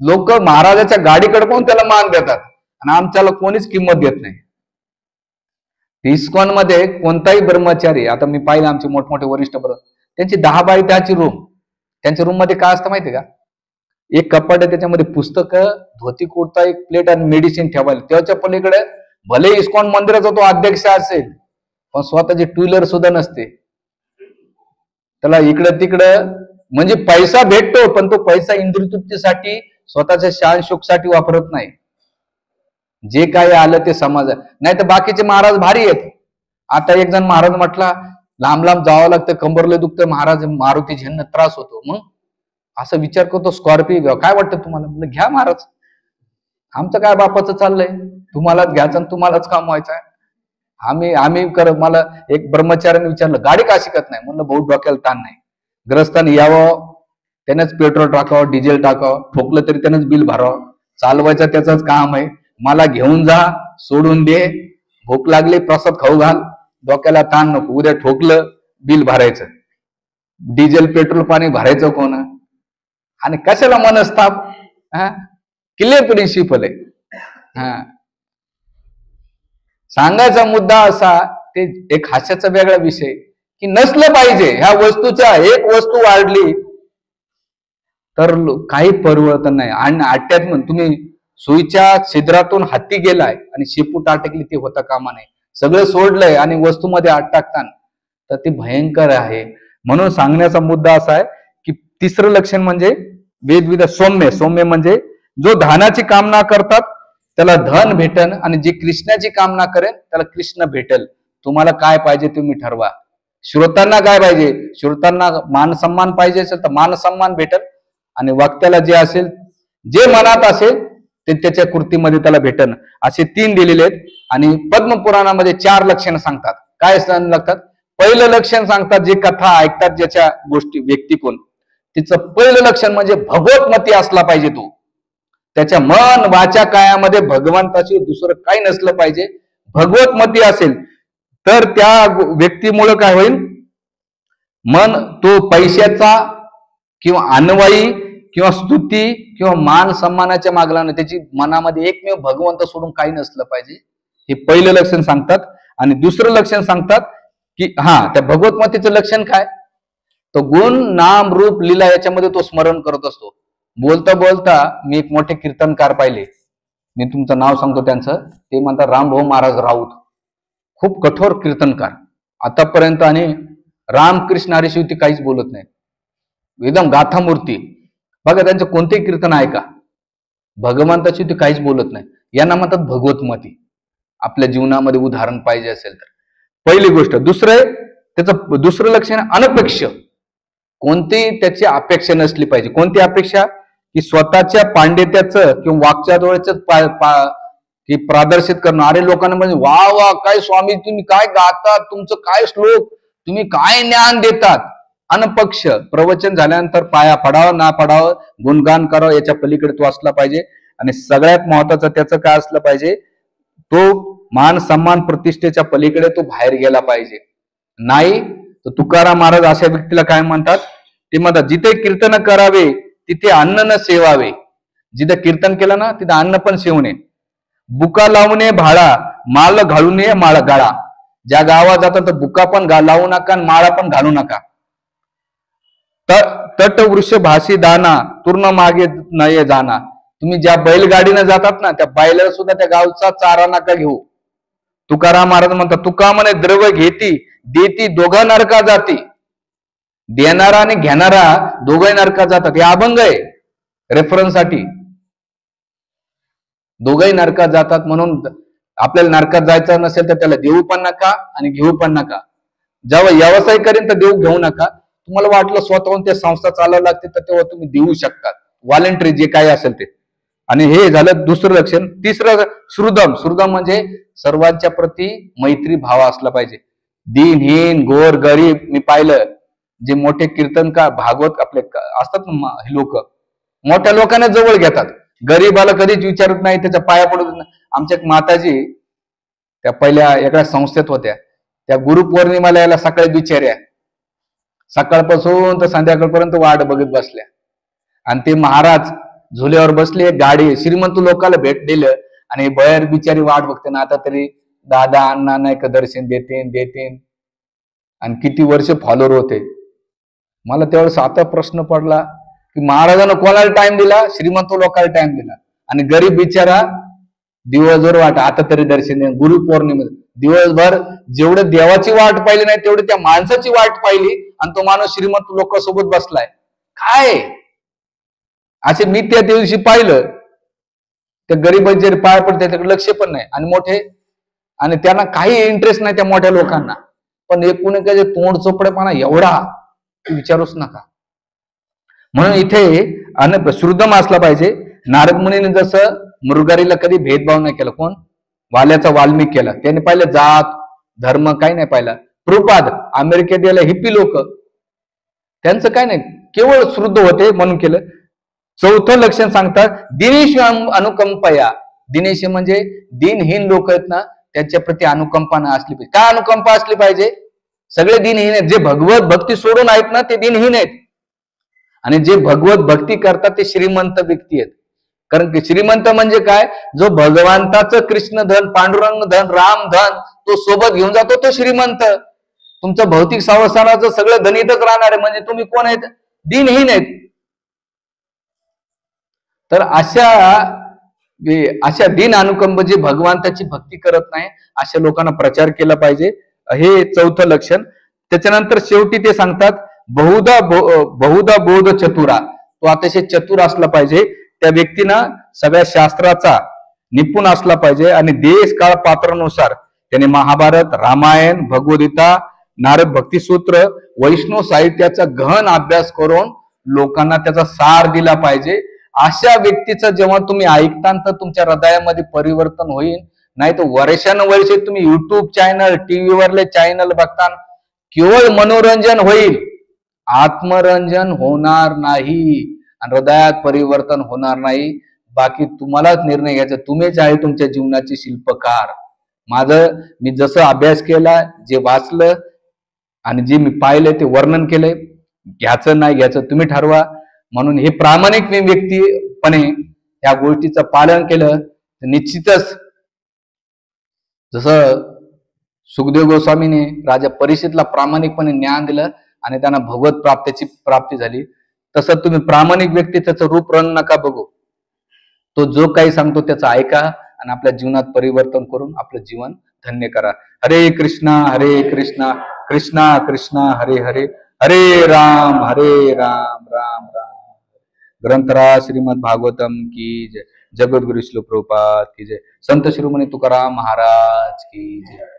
लोक महाराजाच्या गाडीकडे पाहून त्याला मान देतात आणि आमच्याला कोणीच किंमत देत नाही. इस्कॉन मध्ये कोणताही ब्रह्मचारी, आता मी पाहिलं आमचे मोठमोठे वरिष्ठ बरोबर, त्यांची 10 बाय 10ची रूम. त्यांच्या रूम मध्ये काय असतं माहितीये का? एक कपाट आहे, त्याच्यामध्ये पुस्तकं, धोती कुर्ता, एक प्लेट आणि मेडिसिन ठेवायला. त्याच्या पलीकडे भले इस्कॉन मंदिराचा तो अध्यक्ष असेल पण स्वतःची 2 व्हीलर सुद्धा नसते. त्याला इकडं तिकडं म्हणजे पैसा भेटतो पण तो पैसा इंद्रियतृप्तीसाठी, स्वतःच्या शान सुखसाठी वापरत नाही. जे काय आलं ते समाज, नाही तर बाकीचे महाराज भारी आहेत. आता एक जण महाराज म्हटला लांब जावं लागतं, कंबरले दुखतं, महाराज मारुती झेंडा त्रास होतो. मग असं विचार करतो स्कॉर्पिओ काय वाटतं तुम्हाला? म्हणजे घ्या महाराज, आमचं काय बापाचं चाललंय, तुम्हालाच घ्यायचं आणि तुम्हालाच कमवायचं आहे. आम्ही मला एक ब्रह्मचार्याने विचारलं गाडी का शिकत नाही? म्हणलं भाऊ डोक्याला ताण नाही, ग्रस्ताने यावं, त्यानेच पेट्रोल टाकावं, डिझेल टाकावं, ठोकलं तरी त्यानेच बिल भरावं, चालवायचं त्याचंच काम आहे. मला घेऊन जा, सोडून दे, भूक लागली प्रसाद खाऊ घाल, डोक्याला ताण नको. उद्या ठोकलं बिल भरायचं, डिझेल पेट्रोल पाणी भरायचं कोण? आणि कशाला मनस्ताप? क्लिअर प्रिन्सिपल आहे. सांगायचा मुद्दा असा, ते एक हास्याचा वेगळा विषय की नसलं पाहिजे ह्या वस्तूच्या. एक वस्तू वाढली तर काही परिवर्तन नाही. आणि आट्यात म्हण तुम्ही सुईच्या छिद्रातून हत्ती गेलाय आणि शेपूट अटकली ते होता कामा नाही. सगळं सोडलंय आणि वस्तूमध्ये आत टाकताना तर ते भयंकर आहे. म्हणून सांगण्याचा मुद्दा असा आहे की तिसरं लक्षण म्हणजे वेदविध सौम्य. सौम्य म्हणजे जो धनाची कामना करतात त्याला धन भेटन आणि जे कृष्णाची कामना करेल त्याला कृष्ण भेटेल. तुम्हाला काय पाहिजे तुम्ही ठरवा. श्रोतांना काय पाहिजे? श्रोतांना मान सन्मान पाहिजे असेल तर मान सन्मान भेटेल आणि वक्त्याला जे असेल जे मनात असेल ते त्याच्या कृतीमध्ये त्याला भेटन. असे 3 दिलेले आहेत. आणि पद्मपुराणामध्ये 4 लक्षणं सांगतात. काय लागतात? पहिलं लक्षण सांगतात जे कथा ऐकतात ज्याच्या गोष्टी व्यक्ती कोण तिचं पहिलं लक्षण म्हणजे भगवतमती असला पाहिजे. तो त्याच्या मन वाचा कायामध्ये भगवंताशी दुसरं काही नसलं पाहिजे. भगवतमती असेल तर त्या व्यक्तीमुळे काय होईल? मन तो पैशाचा किंवा अन्वयी किंवा स्तुती किंवा मान सन्मानाच्या मागला नाही. त्याची मनामध्ये एकमेव भगवंत सोडून काही नसलं पाहिजे. हे पहिलं लक्षण सांगतात. आणि दुसरं लक्षण सांगतात की त्या भगवतमतीचं लक्षण काय? तो गुण नाम रूप लीला याच्यामध्ये तो स्मरण करत असतो. बोलता बोलता मी एक मोठे कीर्तनकार पाहिले. मी तुमचं नाव सांगतो त्यांचं. ते म्हणतात रामभाऊ महाराज राऊत. खूप कठोर कीर्तनकार आतापर्यंत. आणि रामकृष्ण हरीशिवती काहीच बोलत नाही. एकदम गाथामूर्ती. बघा त्यांचं कोणतेही कीर्तन ऐका, भगवंताची ते काहीच बोलत नाही. यांना म्हणतात भगवतमती. आपल्या जीवनामध्ये उदाहरण पाहिजे असेल तर पहिली गोष्ट. त्याचं दुसरं लक्षण अनपेक्ष. कोणतीही त्याची अपेक्षा नसली पाहिजे. कोणती अपेक्षा? की स्वतःच्या पांडित्याचं किंवा वाक्चातुर्याचं की प्रदर्शित करणं. अरे लोकांना म्हणजे वा वा काय स्वामी तुम्ही काय गातात, तुमचं काय श्लोक, तुम्ही काय ज्ञान देतात. अनपक्ष. प्रवचन झाल्यानंतर पाया पडावं ना पडावं, गुणगान करावं याच्या पलीकडे तो असला पाहिजे. आणि सगळ्यात महत्वाचं त्याचं काय असलं पाहिजे? तो मान सन्मान प्रतिष्ठेच्या पलीकडे तो बाहेर गेला पाहिजे. नाही तर तुकाराम महाराज अशा व्यक्तीला काय म्हणतात? ते म्हणतात जिथे कीर्तन करावे तिथे अन्न न सेवावे. जिथे कीर्तन केलं ना तिथे अन्न पण सेवणे. बुका लावणे भाळा, माळ घालू नये माळ गाळा. ज्या गावात जातात तर बुका पण लावू नका आणि माळा पण घालू नका. तट वृक्ष भासी दाना तूर्ण मागे नये जाना. तुम्ही ज्या बैलगाडीनं जातात ना त्या बैलाला सुद्धा त्या गावचा चारा नका घेऊ. तुकाराम महाराज म्हणतात तुका म्हणे द्रव्य घेती देती दोघा नरका जाती. देणारा आणि घेणारा दोघे नरका जातात. हे अभंग आहे रेफरन्स साठी. दोघही नरकात जातात. म्हणून आपल्याला नरकात जायचं नसेल तर त्याला देऊ पण नका आणि घेऊ पण नका. जेव्हा व्यवसाय करेन तर देऊ घेऊ नका. तुम्हाला वाटलं स्वतःहून त्या संस्था चालवावं लागते तर तेव्हा तुम्ही देऊ शकतात. व्हॉलेंटरी जे काही असेल ते. आणि हे झालं दुसरं लक्षण. तिसरं श्रुदम. श्रुदम म्हणजे सर्वांच्या प्रती मैत्री भाव असला पाहिजे. दीनहीन गोर गरीब. मी पाहिलं जे मोठे कीर्तनकार भागवत आपले असतात हे लोक मोठ्या लोकांना जवळ घेतात. गरीबाला कधीच विचारत नाही, त्याच्या पाया पडत नाही. आमच्या एक माताजी त्या पहिल्या एका संस्थेत होत्या. त्या गुरुपौर्णिमाला यायला सकाळी बिचाऱ्या सकाळपासून तर संध्याकाळपर्यंत वाट बघत बसल्या. आणि ते महाराज झुल्यावर बसले, गाडी श्रीमंत लोकांना भेट दिलं आणि बाहेर बिचारी वाट बघते ना. आता तरी दादा अण्णा नाही का दर्शन देते. आणि किती वर्ष फॉलोअर होते. मला त्यावेळेस आता प्रश्न पडला की महाराजांना कोणाला टाइम दिला? श्रीमंत लोकांना टाइम दिला. आणि गरीब बिचारा दिवसभर वाट आता तरी दर्शन दे. गुरुपौर्णिमे दिवसभर जेवढं देवाची वाट पाहिली नाही तेवढी त्या माणसाची वाट पाहिली आणि तो माणूस श्रीमंत लोकांसोबत बसलाय. काय असे मी त्या दिवशी पाहिलं. त्या गरीबांचे पाय पडते त्याच्याकडे लक्ष पण नाही. आणि मोठे आणि त्यांना काही इंटरेस्ट नाही त्या मोठ्या लोकांना. पण एकूण काय तोंड चोपडेपणा एवढा विचारूच नका. म्हणून इथे श्रुदम असला पाहिजे. नारद मुनीने जसं मृगारीला कधी भेदभाव नाही केला. कोण? वाल्याचा वाल्मिक केला. त्याने पाहिलं जात धर्म काही नाही पाहिला. प्रभुपाद अमेरिकेत गेला हिप्पी लोक त्यांचं काय नाही, केवळ श्रुद्ध होते म्हणून केलं. चौथं लक्षण सांगतात दिनेश अनुकंपया. दिनेश म्हणजे दिनहीन लोक आहेत ना त्यांच्या प्रती अनुकंपा असली पाहिजे. काय अनुकंपा असली पाहिजे? सगळे दिनहीन आहेत. जे भगवत भक्ती सोडून आहेत ना ते दिनहीन आहेत. आणि जे भगवत भक्ती करतात ते श्रीमंत व्यक्ती आहेत. कारण की श्रीमंत म्हणजे काय? जो भगवंताचं कृष्ण धन पांडुरंग धन राम धन तो सोबत घेऊन जातो तो श्रीमंत. तुमचं भौतिक संसाराचं सगळं धनितच राहणार आहे. म्हणजे तुम्ही कोण आहेत? दिनहीन आहेत. तर अशा दिन अनुकंप जे भगवंताची भक्ती करत नाही अशा लोकांना प्रचार केला पाहिजे. हे चौथं लक्षण. त्याच्यानंतर शेवटी ते सांगतात बहुधा बोध चतुरा, तो अतिशय चतुर असला पाहिजे. त्या व्यक्तीनं सगळ्या शास्त्राचा निपुण असला पाहिजे आणि देश काळ पात्रानुसार त्याने महाभारत, रामायण, भगवद्गीता, नारद भक्तिसूत्र, वैष्णव साहित्याचा गहन अभ्यास करून लोकांना त्याचा सार दिला पाहिजे. अशा व्यक्तीचं जेव्हा तुम्ही ऐकता तर तुमच्या हृदयामध्ये परिवर्तन होईल. नाही तर वर्षानुवर्षे तुम्ही युट्यूब चॅनल, टीव्हीवरले चॅनल बघता, केवळ मनोरंजन होईल, आत्मरंजन होणार नाही आणि हृदयात परिवर्तन होणार नाही. बाकी तुम्हालाच निर्णय घ्यायचा. तुम्हीच आहे तुमच्या जीवनाचे शिल्पकार. मी जसं अभ्यास केला, जे वाचलं आणि जे मी पाहिलंय ते वर्णन केलंय, घ्यायचं नाही घ्यायचं तुम्ही ठरवा. म्हणून हे प्रामाणिक व्यक्तीपणे या गोष्टीचं पालन केलं तर निश्चितच, जसं सुखदेव गोस्वामीने राजा परीक्षितला प्रामाणिकपणे ज्ञान दिलं आणि त्यांना भगवत प्राप्ती झाली, तसं तुम्ही प्रामाणिक व्यक्ती त्याचं रूप रंग नका बघू. तो जो काही सांगतो त्याचं ऐका आणि आपल्या जीवनात परिवर्तन करून आपलं जीवन धन्य करा. हरे कृष्णा कृष्णा कृष्णा हरे हरे, हरे राम राम राम. ग्रंथराज श्रीमद भागवतम की जय. जगद्गुरु श्री प्रभुपाद की जय. संत शिरोमणी तुकाराम महाराज की जय.